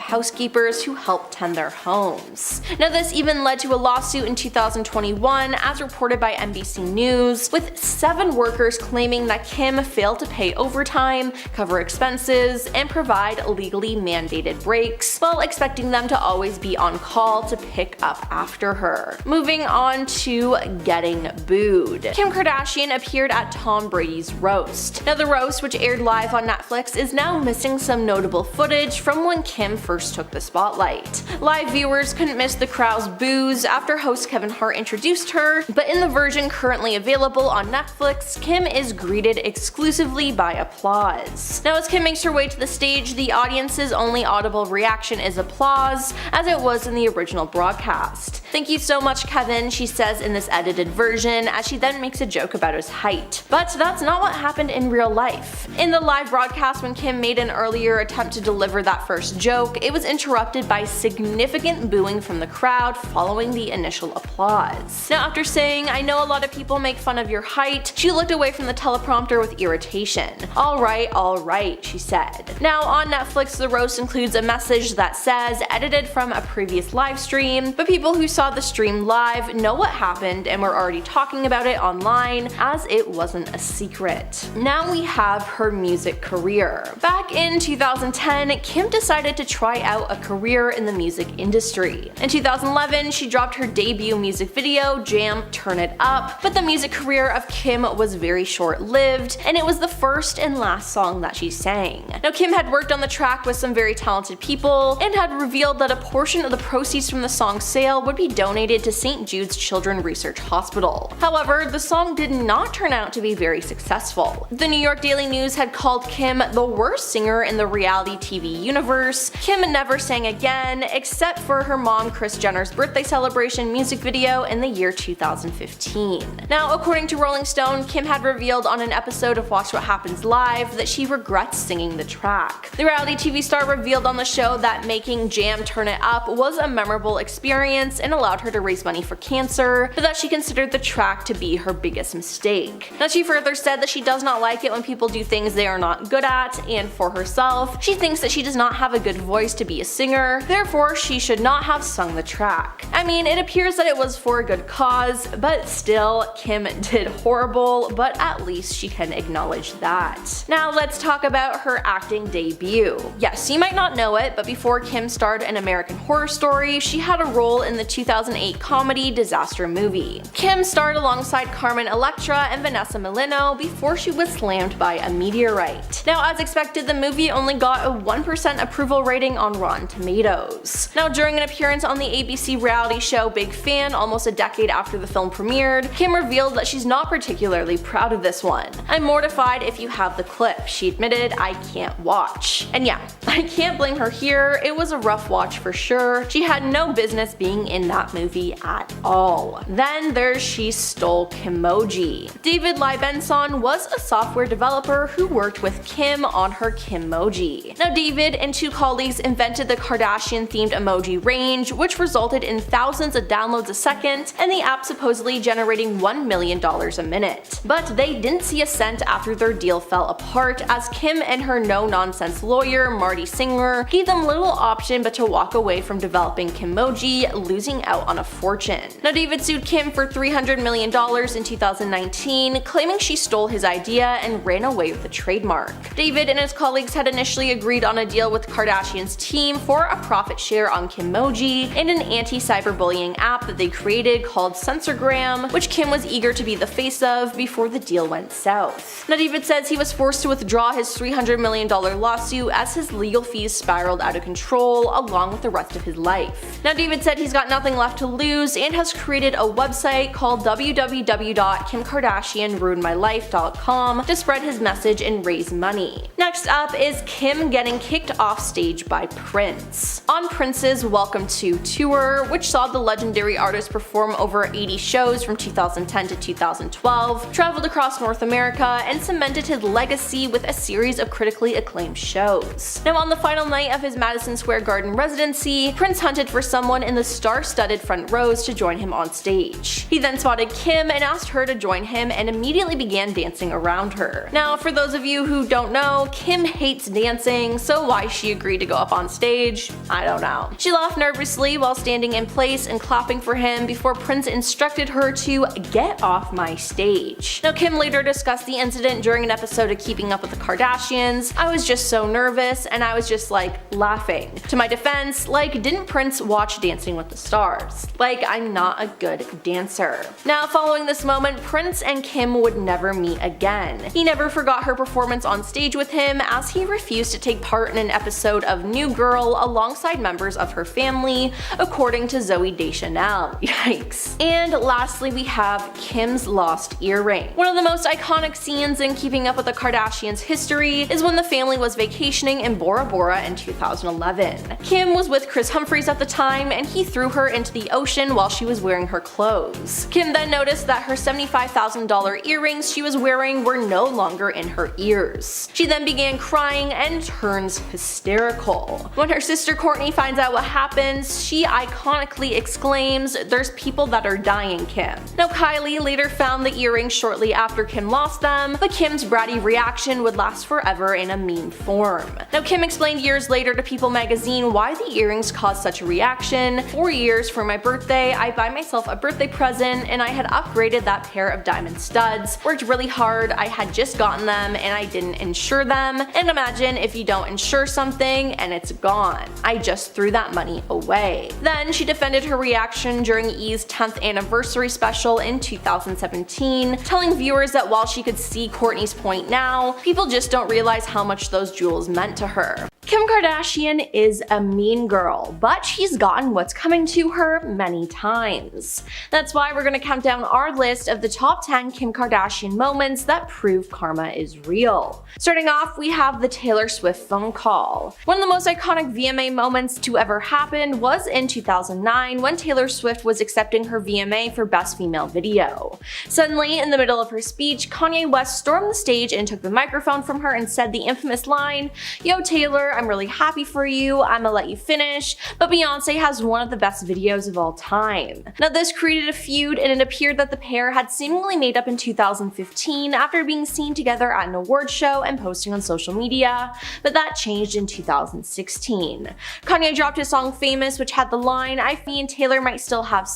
housekeepers who help tend their homes. Now this even led to a lawsuit in 2021, as reported by NBC News, with 7 workers claiming that Kim failed to pay overtime, cover expenses, and provide legally mandated breaks, while expecting them to always be on call to pick up after her. Moving on to getting booed. Kim Kardashian appeared at Tom Brady's roast. Now the roast, which aired live on Netflix, is now missing some notable footage from when Kim first took the spotlight. Live viewers couldn't miss the crowd's boos after host Kevin Hart introduced her, but in the version currently available on Netflix, Kim is greeted exclusively by applause. Now as Kim makes her way to the stage, the audience's only audible reaction is applause, as it was in the original broadcast. "Thank you so much, Kevin," she says in this edited version, as she then makes a joke about his height. But that's not what happened in real life. In the live broadcast, when Kim made an earlier attempt to deliver that first joke, it was interrupted by significant booing from the crowd following the initial applause. Now after saying, "I know a lot of people make fun of your height," she looked away from the teleprompter with irritation. All right, she said. Now on Netflix, the roast includes a message that says, edited from a previous live stream, but people who saw the stream live know what happened and were already talking about it online, as it wasn't a secret. Now we have her music career. Back in 2010, Kim decided to try out a career in the music industry. In 2011, she dropped her debut music video, Jam Turn It Up, but the music career of Kim was very short-lived, and it was the first and last song that she sang. Now Kim had worked on the track with some very talented people, and had revealed that a portion of the proceeds from the song's sale would be donated to St. Jude's Children's Research Hospital. However, the song did not turn out to be very successful. The New York Daily News had called Kim the worst singer in the reality TV universe. Kim never sang again, except for her mom Kris Jenner's birthday celebration music video in the year 2015. Now, according to Rolling Stone, Kim had revealed on an episode of Watch What Happens Live that she regrets singing the track. The reality TV star revealed on the show that making Jam Turn It Up was a memorable experience and a allowed her to raise money for cancer, but that she considered the track to be her biggest mistake. Now she further said that she does not like it when people do things they are not good at, and for herself, she thinks that she does not have a good voice to be a singer, therefore she should not have sung the track. I mean, it appears that it was for a good cause, but still, Kim did horrible, but at least she can acknowledge that. Now let's talk about her acting debut. Yes, you might not know it, but before Kim starred in American Horror Story, she had a role in the 2008 comedy Disaster Movie. Kim starred alongside Carmen Electra and Vanessa Milano before she was slammed by a meteorite. Now, as expected, the movie only got a 1% approval rating on Rotten Tomatoes. Now, during an appearance on the ABC reality show Big Fan almost a decade after the film premiered, Kim revealed that she's not particularly proud of this one. "I'm mortified if you have the clip," she admitted. "I can't watch." And yeah, I can't blame her here, it was a rough watch for sure. She had no business being in that movie at all. Then there's She Stole Kimoji. David Libenson was a software developer who worked with Kim on her Kimoji. Now David and two colleagues invented the Kardashian-themed emoji range, which resulted in thousands of downloads a second, and the app supposedly generating $1 million a minute. But they didn't see a cent after their deal fell apart, as Kim and her no-nonsense lawyer, Marty Singer, gave them little option but to walk away from developing Kimoji, losing out on a fortune. Now David sued Kim for $300 million in 2019, claiming she stole his idea and ran away with the trademark. David and his colleagues had initially agreed on a deal with Kardashian's team for a profit share on Kimoji and an anti-cyberbullying app that they created called Censorgram, which Kim was eager to be the face of before the deal went south. Now David says he was forced to withdraw his $300 million lawsuit as his legal fees spiraled out of control along with the rest of his life. Now David said he's got nothing left to lose and has created a website called www.kimkardashianruinedmylife.com to spread his message and raise money. Next up is Kim getting kicked off stage by Prince. On Prince's Welcome to tour, which saw the legendary artist perform over 80 shows from 2010 to 2012, traveled across North America, and cemented his legacy with a series of critically acclaimed shows. Now on the final night of his Madison Square Garden residency, Prince hunted for someone in the star-studded front rows to join him on stage. He then spotted Kim and asked her to join him and immediately began dancing around her. Now for those of you who don't know, Kim hates dancing, so why she agreed to go up on stage, I don't know. She laughed nervously while standing in place and clapping for him before Prince instructed her to get off my stage. Now Kim later discussed the incident during an episode of Keeping Up with the Kardashians. "I was just so nervous and I was just like laughing. To my defense, like, didn't Prince watch Dancing with the Stars? Like, I'm not a good dancer." Now following this moment, Prince and Kim would never meet again. He never forgot her performance on stage with him, as he refused to take part in an episode of New Girl alongside members of her family, according to Zooey Deschanel. Yikes. And lastly, we have Kim's lost earring. One of the most iconic scenes in Keeping Up with the Kardashians history is when the family was vacationing in Bora Bora in 2011. Kim was with Chris Humphries at the time, and he threw her into the ocean while she was wearing her clothes. Kim then noticed that her $75,000 earrings she was wearing were no longer in her ears. She then began crying and turns hysterical. When her sister Kourtney finds out what happens, she iconically exclaims, "There's people that are dying, Kim." Now Kylie later found the earrings shortly after Kim lost them, but Kim's bratty reaction would last forever in a meme form. Now Kim explained years later to People magazine why the earrings caused such a reaction. "For years, for my birthday, I buy myself a birthday present and I had upgraded that pair of diamond studs. Worked really hard, I had just gotten them and I didn't insure them. And imagine if you don't insure something and it's gone. I just threw that money away." Then she defended her reaction during E's 10th anniversary special in 2017, telling viewers that while she could see Kourtney's point now, people just don't realize how much those jewels meant to her. Kim Kardashian is a mean girl, but she's gotten what's coming to her many times. That's why we're gonna count down our list of the top 10 Kim Kardashian moments that prove karma is real. Starting off, we have the Taylor Swift phone call. One of the most iconic VMA moments to ever happen was in 2009 when Taylor Swift was accepting her VMA for Best Female Video. Suddenly, in the middle of her speech, Kanye West stormed the stage and took the microphone from her and said the infamous line, "Yo Taylor, I'm really happy for you, I'ma let you finish, but Beyonce has one of the best videos of all time. Now this created a feud, and it appeared that the pair had seemingly made up in 2015 after being seen together at an award show and posting on social media, but that changed in 2016. Kanye dropped his song Famous, which had the line, "I think me and Taylor might still have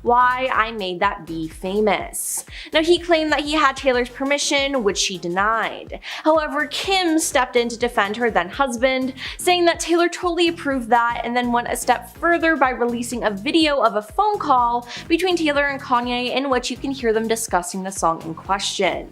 why I made that be famous." Now he claimed that he had Taylor's permission, which she denied. However, Kim stepped in to defend her then husband, saying that Taylor totally approved that, and then went a step further by releasing a video of a phone call between Taylor and Kanye in which you can hear them discussing the song in question.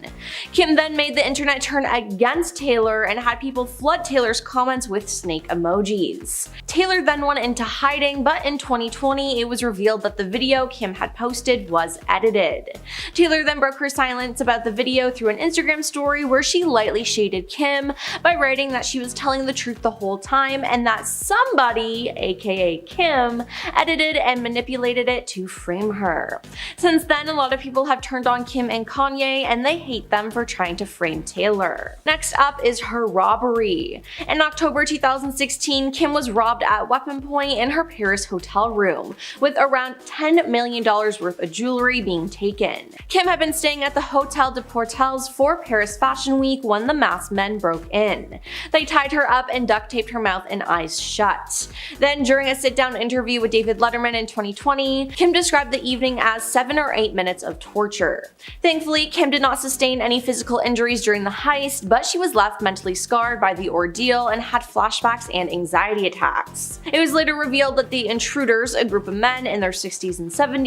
Kim then made the internet turn against Taylor and had people flood Taylor's comments with snake emojis. Taylor then went into hiding, but in 2020 it was revealed that the video Kim had posted was edited. Taylor then broke her silence about the video through an Instagram story where she lightly shaded Kim by writing that she was telling the truth the whole time and that somebody, aka Kim, edited and manipulated it to frame her. Since then, a lot of people have turned on Kim and Kanye, and they hate them for trying to frame Taylor. Next up is her robbery. In October 2016, Kim was robbed at weapon point in her Paris hotel room, with around $10 million worth of jewelry being taken. Kim had been staying at the Hotel de Portels for Paris Fashion Week when the masked men broke in. They tied her up and duct taped her mouth and eyes shut. Then, during a sit-down interview with David Letterman in 2020, Kim described the evening as 7 or 8 minutes of torture. Thankfully, Kim did not sustain any physical injuries during the heist, but she was left mentally scarred by the ordeal and had flashbacks and anxiety attacks. It was later revealed that the intruders, a group of men in their 60s and 70s,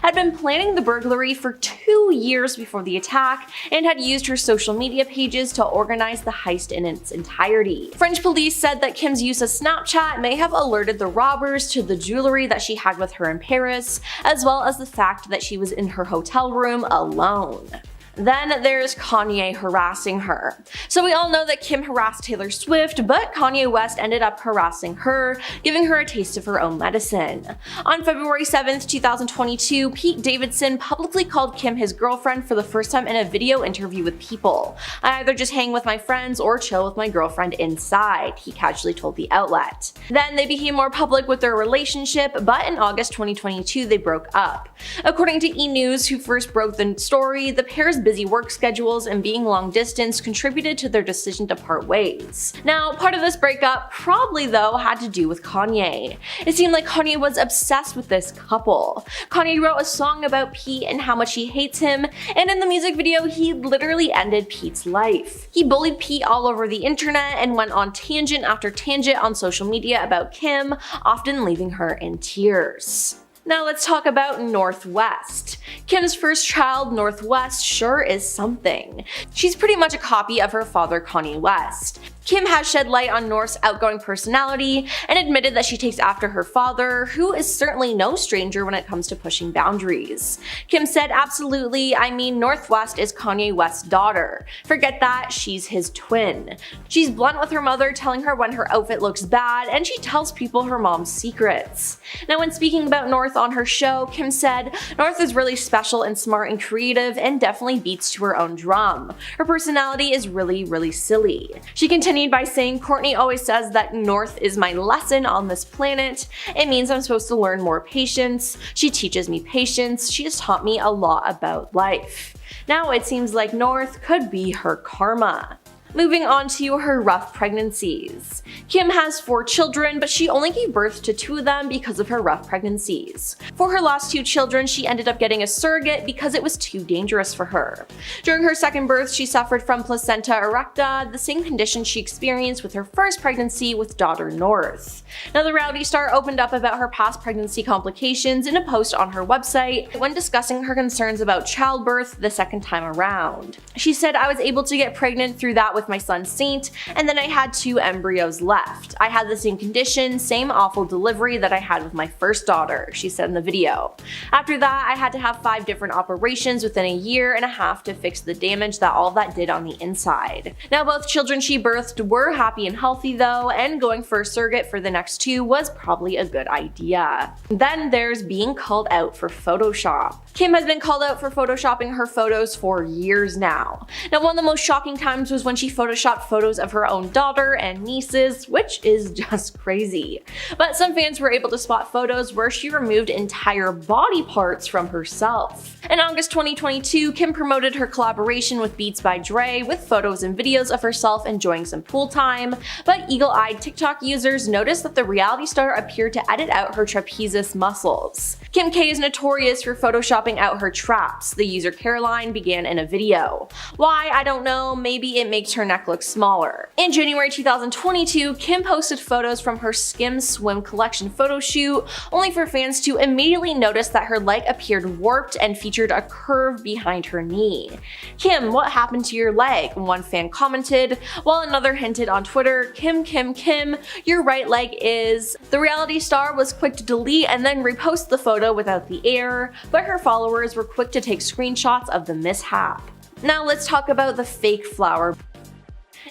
had been planning the burglary for 2 years before the attack and had used her social media pages to organize the heist in its entirety. French police said that Kim's use of Snapchat may have alerted the robbers to the jewelry that she had with her in Paris, as well as the fact that she was in her hotel room alone. Then there's Kanye harassing her. So we all know that Kim harassed Taylor Swift, but Kanye West ended up harassing her, giving her a taste of her own medicine. On February 7th, 2022, Pete Davidson publicly called Kim his girlfriend for the first time in a video interview with People. "I either just hang with my friends or chill with my girlfriend inside," he casually told the outlet. Then they became more public with their relationship, but in August 2022 they broke up. According to E! News, who first broke the story, the pair's busy work schedules and being long distance contributed to their decision to part ways. Now, part of this breakup probably though had to do with Kanye. It seemed like Kanye was obsessed with this couple. Kanye wrote a song about Pete and how much he hates him, and in the music video he literally ended Pete's life. He bullied Pete all over the internet and went on tangent after tangent on social media about Kim, often leaving her in tears. Now let's talk about North West. Kim's first child, North West, sure is something. She's pretty much a copy of her father, Kanye West. Kim has shed light on North's outgoing personality and admitted that she takes after her father, who is certainly no stranger when it comes to pushing boundaries. Kim said, "Absolutely, I mean North West is Kanye West's daughter. Forget that, she's his twin. She's blunt with her mother, telling her when her outfit looks bad, and she tells people her mom's secrets." Now when speaking about North on her show, Kim said, "North is really special and smart and creative and definitely beats to her own drum. Her personality is really silly." She continued by saying, "Courtney always says that North is my lesson on this planet. It means I'm supposed to learn more patience. She teaches me patience. She has taught me a lot about life." Now it seems like North could be her karma. Moving on to her rough pregnancies. Kim has 4 children, but she only gave birth to 2 of them because of her rough pregnancies. For her last 2 children, she ended up getting a surrogate because it was too dangerous for her. During her second birth, she suffered from placenta erecta, the same condition she experienced with her first pregnancy with daughter North. Now the reality star opened up about her past pregnancy complications in a post on her website when discussing her concerns about childbirth the second time around. She said, "I was able to get pregnant through that with my son Saint, and then I had 2 embryos left. I had the same condition, same awful delivery that I had with my first daughter," she said in the video. "After that, I had to have 5 different operations within a year and a half to fix the damage that all that did on the inside." Now both children she birthed were happy and healthy though, and going for a surrogate for the next 2 was probably a good idea. Then there's being called out for Photoshop. Kim has been called out for photoshopping her photos for years now. Now one of the most shocking times was when she she photoshopped photos of her own daughter and nieces, which is just crazy. But some fans were able to spot photos where she removed entire body parts from herself. In August 2022, Kim promoted her collaboration with Beats by Dre with photos and videos of herself enjoying some pool time, but eagle-eyed TikTok users noticed that the reality star appeared to edit out her trapezius muscles. Kim K is notorious for photoshopping out her traps, the user Caroline began in a video. Why? I don't know, maybe it makes her neck look smaller. In January 2022, Kim posted photos from her Skims swim collection photo shoot, only for fans to immediately notice that her leg appeared warped and featured a curve behind her knee. "Kim, what happened to your leg?" one fan commented, while another hinted on Twitter, "Kim, your right leg is..." The reality star was quick to delete and then repost the photo without the error, but her followers were quick to take screenshots of the mishap. Now let's talk about the fake flower.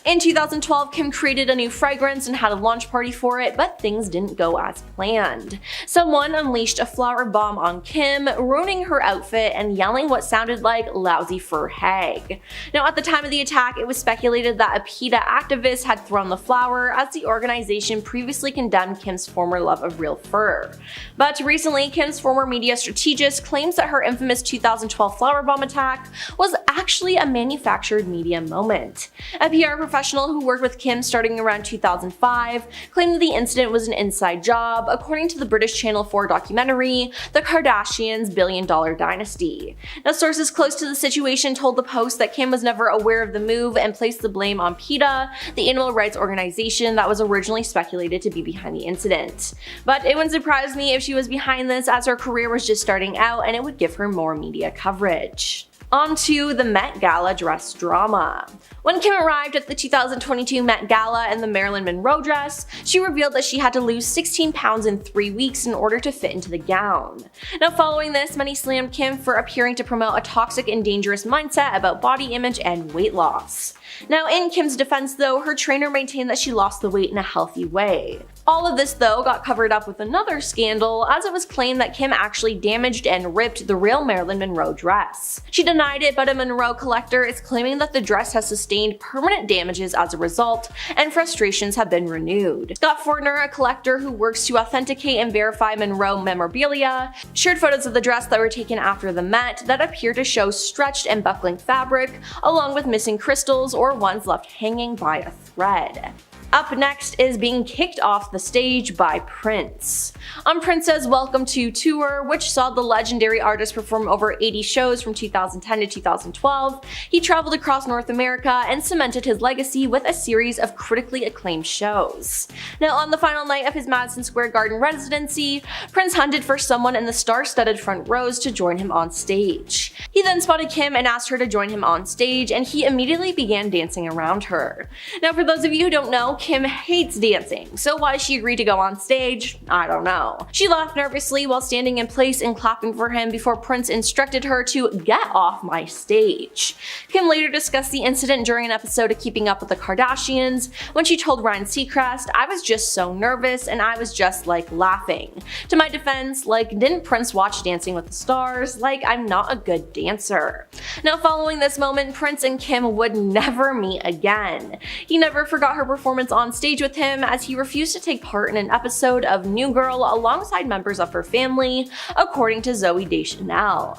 In 2012, Kim created a new fragrance and had a launch party for it, but things didn't go as planned. Someone unleashed a flower bomb on Kim, ruining her outfit and yelling what sounded like "lousy fur hag." Now, at the time of the attack, it was speculated that a PETA activist had thrown the flower, as the organization previously condemned Kim's former love of real fur. But recently, Kim's former media strategist claims that her infamous 2012 flower bomb attack was actually a manufactured media moment. A PR professional who worked with Kim starting around 2005 claimed that the incident was an inside job, according to the British Channel 4 documentary, The Kardashians' Billion-Dollar Dynasty. Now, sources close to the situation told the Post that Kim was never aware of the move and placed the blame on PETA, the animal rights organization that was originally speculated to be behind the incident. But it wouldn't surprise me if she was behind this, as her career was just starting out and it would give her more media coverage. On to the Met Gala dress drama. When Kim arrived at the 2022 Met Gala in the Marilyn Monroe dress, she revealed that she had to lose 16 pounds in 3 weeks in order to fit into the gown. Now, following this, many slammed Kim for appearing to promote a toxic and dangerous mindset about body image and weight loss. Now, in Kim's defense though, her trainer maintained that she lost the weight in a healthy way. All of this though got covered up with another scandal, as it was claimed that Kim actually damaged and ripped the real Marilyn Monroe dress. She denied it, but a Monroe collector is claiming that the dress has sustained permanent damages as a result, and frustrations have been renewed. Scott Fortner, a collector who works to authenticate and verify Monroe memorabilia, shared photos of the dress that were taken after the Met that appear to show stretched and buckling fabric, along with missing crystals or ones left hanging by a thread. Up next is being kicked off the stage by Prince. On Prince's Welcome to Tour, which saw the legendary artist perform over 80 shows from 2010 to 2012, he traveled across North America and cemented his legacy with a series of critically acclaimed shows. Now, on the final night of his Madison Square Garden residency, Prince hunted for someone in the star-studded front rows to join him on stage. He then spotted Kim and asked her to join him on stage, and he immediately began dancing around her. Now, for those of you who don't know, Kim hates dancing, so why she agreed to go on stage, I don't know. She laughed nervously while standing in place and clapping for him before Prince instructed her to get off my stage. Kim later discussed the incident during an episode of Keeping Up with the Kardashians, when she told Ryan Seacrest, "I was just so nervous and I was just like laughing. To my defense, like, didn't Prince watch Dancing with the Stars? Like, I'm not a good dancer." Now, following this moment, Prince and Kim would never meet again. He never forgot her performance on stage with him, as he refused to take part in an episode of New Girl alongside members of her family, according to Zooey Deschanel.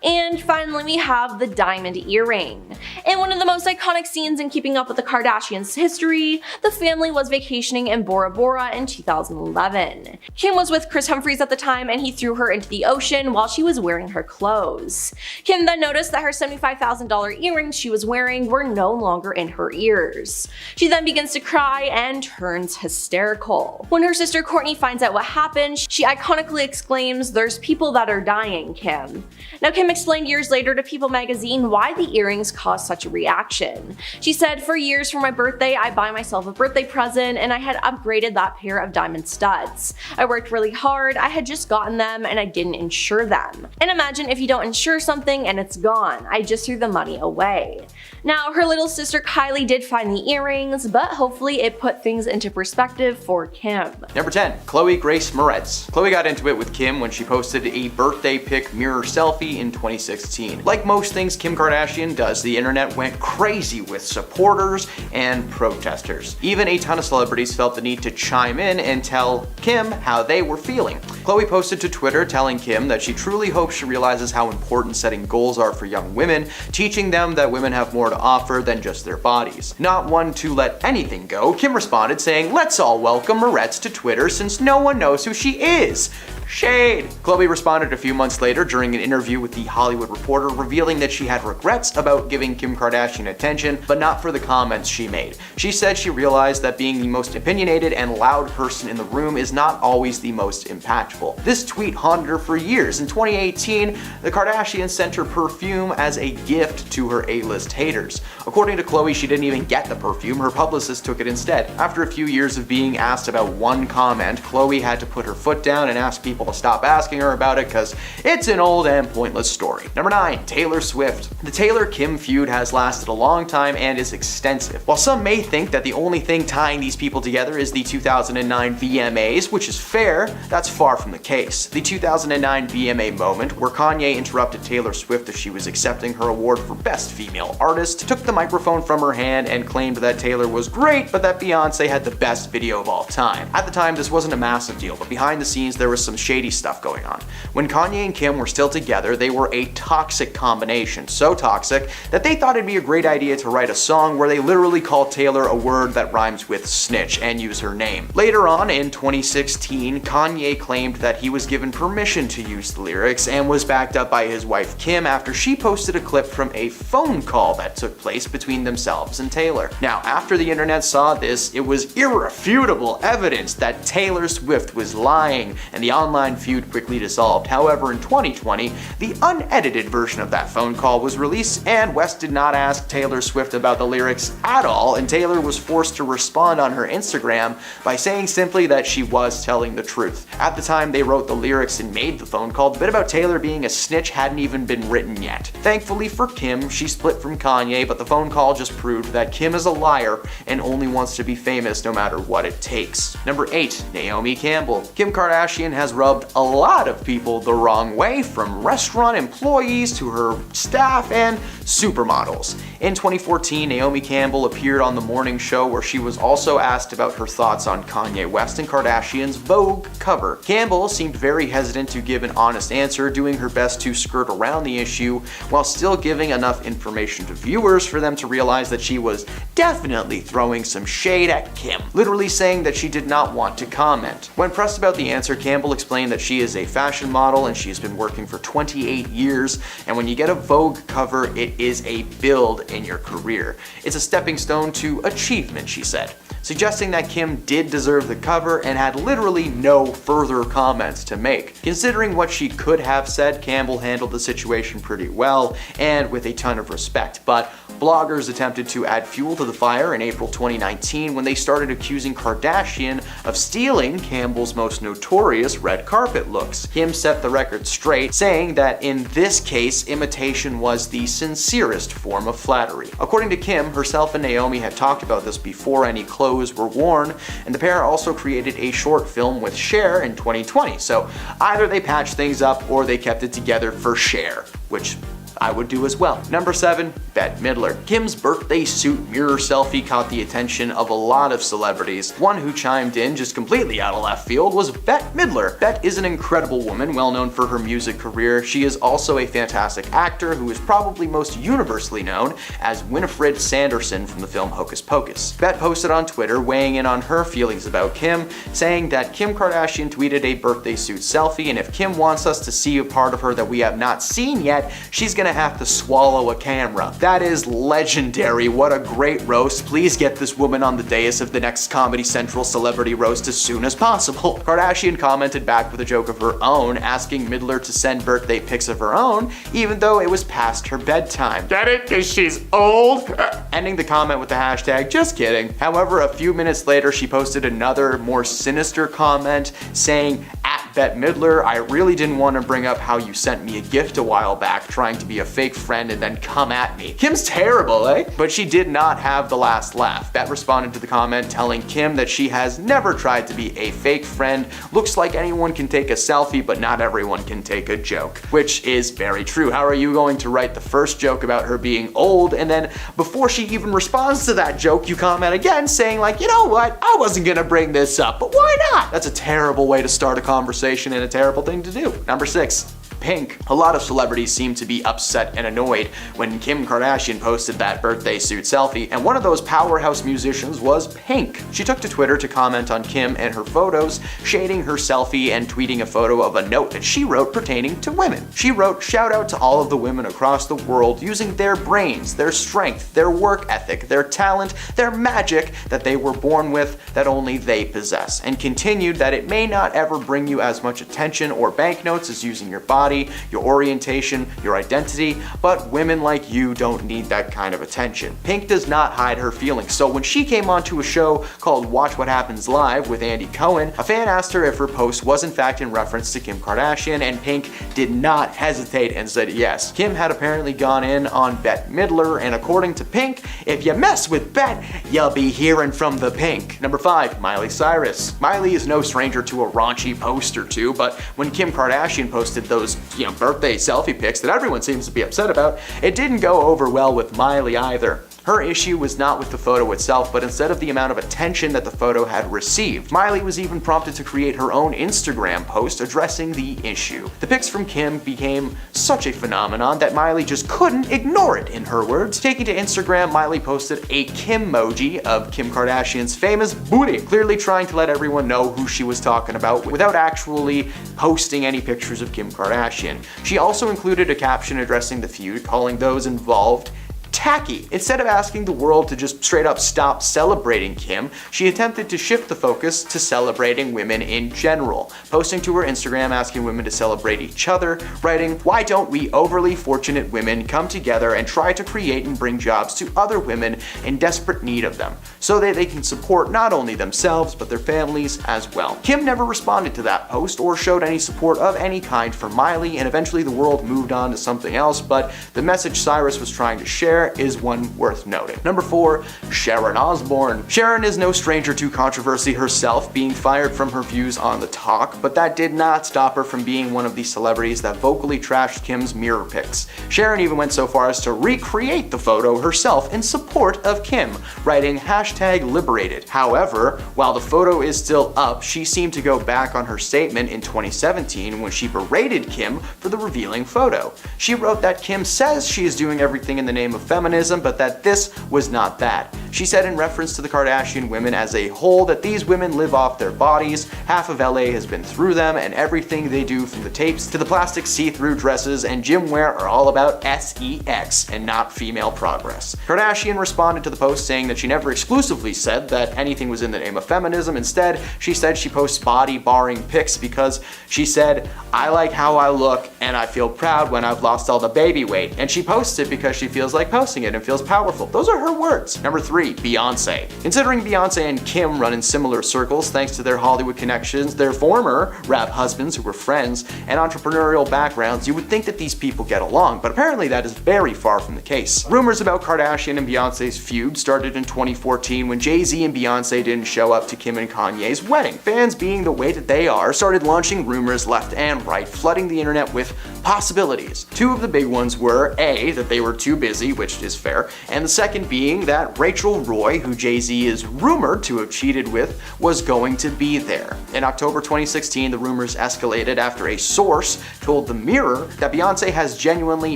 And finally, we have the diamond earring. In one of the most iconic scenes in Keeping Up with the Kardashians history, the family was vacationing in Bora Bora in 2011. Kim was with Chris Humphries at the time, and he threw her into the ocean while she was wearing her clothes. Kim then noticed that her $75,000 earrings she was wearing were no longer in her ears. She then begins to cry and turns hysterical. When her sister Courtney finds out what happened, she iconically exclaims, "There's people that are dying, Kim." Now, Kim explained years later to People magazine why the earrings caused such a reaction. She said, "For years for my birthday, I buy myself a birthday present, and I had upgraded that pair of diamond studs. I worked really hard, I had just gotten them, and I didn't insure them. And imagine if you don't insure something and it's gone. I just threw the money away." Now, her little sister Kylie did find the earrings, but hopefully it put things into perspective for Kim. Number 10. Chloe Grace Moretz. Chloe got into it with Kim when she posted a birthday pic mirror selfie in 2016. Like most things Kim Kardashian does, the internet went crazy with supporters and protesters. Even a ton of celebrities felt the need to chime in and tell Kim how they were feeling. Khloe posted to Twitter telling Kim that she truly hopes she realizes how important setting goals are for young women, teaching them that women have more to offer than just their bodies. Not one to let anything go, Kim responded saying, "Let's all welcome Moretz to Twitter since no one knows who she is. Shade." Khloe responded a few months later during an interview with The Hollywood Reporter, revealing that she had regrets about giving Kim Kardashian attention, but not for the comments she made. She said she realized that being the most opinionated and loud person in the room is not always the most impactful. This tweet haunted her for years. In 2018, the Kardashians sent her perfume as a gift to her A-list haters. According to Khloe, she didn't even get the perfume, her publicist took it instead. After a few years of being asked about one comment, Khloe had to put her foot down and ask people to stop asking her about it because it's an old and pointless story. Number 9. Taylor Swift. The Taylor-Kim feud has lasted a long time and is extensive. While some may think that the only thing tying these people together is the 2009 VMAs, which is fair, that's far from the case. The 2009 VMA moment, where Kanye interrupted Taylor Swift as she was accepting her award for Best Female Artist, took the microphone from her hand and claimed that Taylor was great, but that Beyonce had the best video of all time. At the time, this wasn't a massive deal, but behind the scenes there was some shady stuff going on. When Kanye and Kim were still together, they were a toxic combination, so toxic that they thought it'd be a great idea to write a song where they literally called Taylor a word that rhymes with snitch and use her name. Later on in 2016, Kanye claimed that he was given permission to use the lyrics and was backed up by his wife Kim after she posted a clip from a phone call that took place between themselves and Taylor. Now, after the internet saw this, it was irrefutable evidence that Taylor Swift was lying, and the online feud quickly dissolved. However, in 2020, the unedited version of that phone call was released, and West did not ask Taylor Swift about the lyrics at all, and Taylor was forced to respond on her Instagram by saying simply that she was telling the truth. At the time they wrote the lyrics and made the phone call, the bit about Taylor being a snitch hadn't even been written yet. Thankfully for Kim, she split from Kanye, but the phone call just proved that Kim is a liar and only wants to be famous no matter what it takes. Number 8. Naomi Campbell. Kim Kardashian has rubbed a lot of people the wrong way, from restaurant employees to her staff and supermodels. In 2014, Naomi Campbell appeared on The Morning Show, where she was also asked about her thoughts on Kanye West and Kardashian's Vogue cover. Campbell seemed very hesitant to give an honest answer, doing her best to skirt around the issue while still giving enough information to viewers for them to realize that she was definitely throwing some shade at Kim, literally saying that she did not want to comment. When pressed about the answer, Campbell explained that she is a fashion model and she has been working for 28 years, and when you get a Vogue cover, it is a build in your career. It's a stepping stone to achievement, she said, suggesting that Kim did deserve the cover and had literally no further comments to make. Considering what she could have said, Campbell handled the situation pretty well and with a ton of respect, but bloggers attempted to add fuel to the fire in April 2019 when they started accusing Kardashian of stealing Campbell's most notorious red carpet looks. Kim set the record straight, saying that in this case, imitation was the sincerest form of flattery. According to Kim, herself and Naomi had talked about this before any clothes were worn, and the pair also created a short film with Cher in 2020, so either they patched things up or they kept it together for Cher, which I would do as well. Number 7, Bette Midler. Kim's birthday suit mirror selfie caught the attention of a lot of celebrities. One who chimed in just completely out of left field was Bette Midler. Bette is an incredible woman, well known for her music career. She is also a fantastic actor who is probably most universally known as Winifred Sanderson from the film Hocus Pocus. Bette posted on Twitter weighing in on her feelings about Kim, saying that Kim Kardashian tweeted a birthday suit selfie, and if Kim wants us to see a part of her that we have not seen yet, she's gonna have to swallow a camera. That is legendary. What a great roast. Please get this woman on the dais of the next Comedy Central celebrity roast as soon as possible. Kardashian commented back with a joke of her own, asking Midler to send birthday pics of her own, even though it was past her bedtime. Get it? Cause she's old? Ending the comment with the hashtag, just kidding. However, a few minutes later, she posted another, more sinister comment saying, at Bette Midler, I really didn't want to bring up how you sent me a gift a while back trying to be a fake friend and then come at me. Kim's terrible, eh? But she did not have the last laugh. Bette responded to the comment telling Kim that she has never tried to be a fake friend. Looks like anyone can take a selfie, but not everyone can take a joke. Which is very true. How are you going to write the first joke about her being old, and then before she even responds to that joke, you comment again saying like, you know what, I wasn't gonna bring this up, but why not? That's a terrible way to start a conversation and a terrible thing to do. Number 6. Pink. A lot of celebrities seem to be upset and annoyed when Kim Kardashian posted that birthday suit selfie, and one of those powerhouse musicians was Pink. She took to Twitter to comment on Kim and her photos, shading her selfie and tweeting a photo of a note that she wrote pertaining to women. She wrote, "Shout out to all of the women across the world using their brains, their strength, their work ethic, their talent, their magic that they were born with that only they possess," and continued that it may not ever bring you as much attention or banknotes as using your body, your orientation, your identity, but women like you don't need that kind of attention. Pink does not hide her feelings, so when she came onto a show called Watch What Happens Live with Andy Cohen, a fan asked her if her post was in fact in reference to Kim Kardashian, and Pink did not hesitate and said yes. Kim had apparently gone in on Bette Midler, and according to Pink, if you mess with Bette, you'll be hearing from the Pink. Number 5, Miley Cyrus. Miley is no stranger to a raunchy post or two, but when Kim Kardashian posted those birthday selfie pics that everyone seems to be upset about, it didn't go over well with Miley either. Her issue was not with the photo itself, but instead of the amount of attention that the photo had received. Miley was even prompted to create her own Instagram post addressing the issue. The pics from Kim became such a phenomenon that Miley just couldn't ignore it, in her words. Taking to Instagram, Miley posted a Kim-moji of Kim Kardashian's famous booty, clearly trying to let everyone know who she was talking about without actually posting any pictures of Kim Kardashian. She also included a caption addressing the feud, calling those involved tacky. Instead of asking the world to just straight up stop celebrating Kim, she attempted to shift the focus to celebrating women in general, posting to her Instagram asking women to celebrate each other, writing, "Why don't we overly fortunate women come together and try to create and bring jobs to other women in desperate need of them, so that they can support not only themselves but their families as well." Kim never responded to that post or showed any support of any kind for Miley, and eventually the world moved on to something else, but the message Cyrus was trying to share is one worth noting. Number 4, Sharon Osbourne. Sharon is no stranger to controversy herself, being fired from her views on The Talk, but that did not stop her from being one of the celebrities that vocally trashed Kim's mirror pics. Sharon even went so far as to recreate the photo herself in support of Kim, writing #liberated. However, while the photo is still up, she seemed to go back on her statement in 2017 when she berated Kim for the revealing photo. She wrote that Kim says she is doing everything in the name of feminism, but that this was not that. She said in reference to the Kardashian women as a whole that these women live off their bodies, half of LA has been through them, and everything they do from the tapes to the plastic see-through dresses and gym wear are all about sex and not female progress. Kardashian responded to the post saying that she never exclusively said that anything was in the name of feminism. Instead, she said she posts body-barring pics because she said, "I like how I look and I feel proud when I've lost all the baby weight," and she posts it because she feels like posting it and feels powerful. Those are her words. Number 3, Beyonce. Considering Beyonce and Kim run in similar circles thanks to their Hollywood connections, their former rap husbands who were friends, and entrepreneurial backgrounds, you would think that these people get along, but apparently that is very far from the case. Rumors about Kardashian and Beyonce's feud started in 2014 when Jay-Z and Beyonce didn't show up to Kim and Kanye's wedding. Fans, being the way that they are, started launching rumors left and right, flooding the internet with possibilities. Two of the big ones were A, that they were too busy, which is fair, and the second being that Rachel Roy, who Jay-Z is rumored to have cheated with, was going to be there. In October 2016, the rumors escalated after a source told The Mirror that Beyonce has genuinely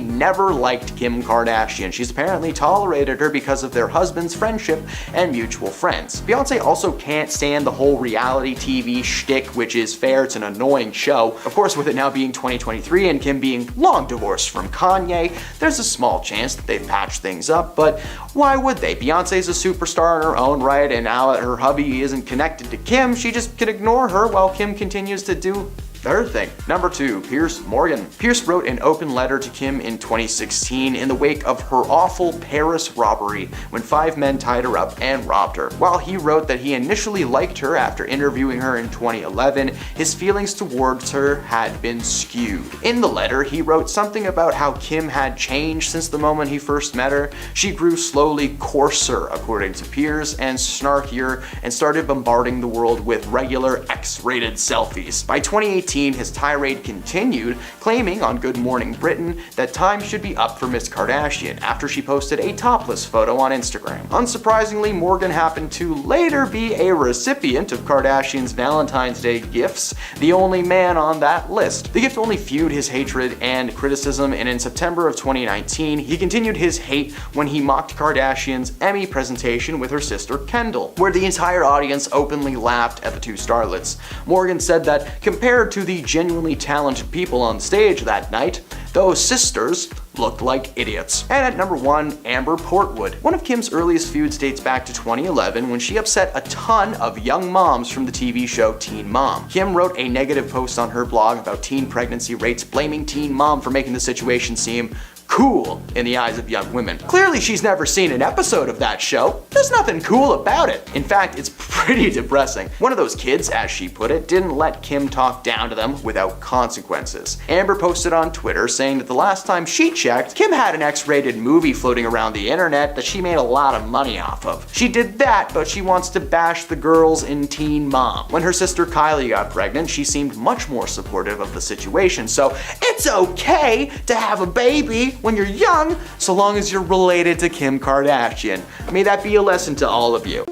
never liked Kim Kardashian. She's apparently tolerated her because of their husband's friendship and mutual friends. Beyonce also can't stand the whole reality TV shtick, which is fair, it's an annoying show. Of course, with it now being 2023 and Kim being long divorced from Kanye, there's a small chance that they've patched things up, but why would they? Beyonce's a superstar in her own right, and now that her hubby isn't connected to Kim, she just can ignore her while Kim continues to do Third thing. Number 2, Piers Morgan. Piers wrote an open letter to Kim in 2016 in the wake of her awful Paris robbery when 5 men tied her up and robbed her. While he wrote that he initially liked her after interviewing her in 2011, his feelings towards her had been skewed. In the letter, he wrote something about how Kim had changed since the moment he first met her. She grew slowly coarser, according to Piers, and snarkier, and started bombarding the world with regular X-rated selfies. By 2018, his tirade continued, claiming on Good Morning Britain that time should be up for Miss Kardashian after she posted a topless photo on Instagram. Unsurprisingly, Morgan happened to later be a recipient of Kardashian's Valentine's Day gifts, the only man on that list. The gift only fueled his hatred and criticism, and in September of 2019, he continued his hate when he mocked Kardashian's Emmy presentation with her sister Kendall, where the entire audience openly laughed at the two starlets. Morgan said that compared to the genuinely talented people on stage that night, those sisters looked like idiots. And at number 1, Amber Portwood. One of Kim's earliest feuds dates back to 2011 when she upset a ton of young moms from the TV show Teen Mom. Kim wrote a negative post on her blog about teen pregnancy rates, blaming Teen Mom for making the situation seem cool in the eyes of young women. Clearly she's never seen an episode of that show. There's nothing cool about it. In fact, it's pretty depressing. One of those kids, as she put it, didn't let Kim talk down to them without consequences. Amber posted on Twitter saying that the last time she checked, Kim had an X-rated movie floating around the internet that she made a lot of money off of. She did that, but she wants to bash the girls in Teen Mom. When her sister Kylie got pregnant, she seemed much more supportive of the situation, so it's okay to have a baby when you're young, so long as you're related to Kim Kardashian. May that be a lesson to all of you.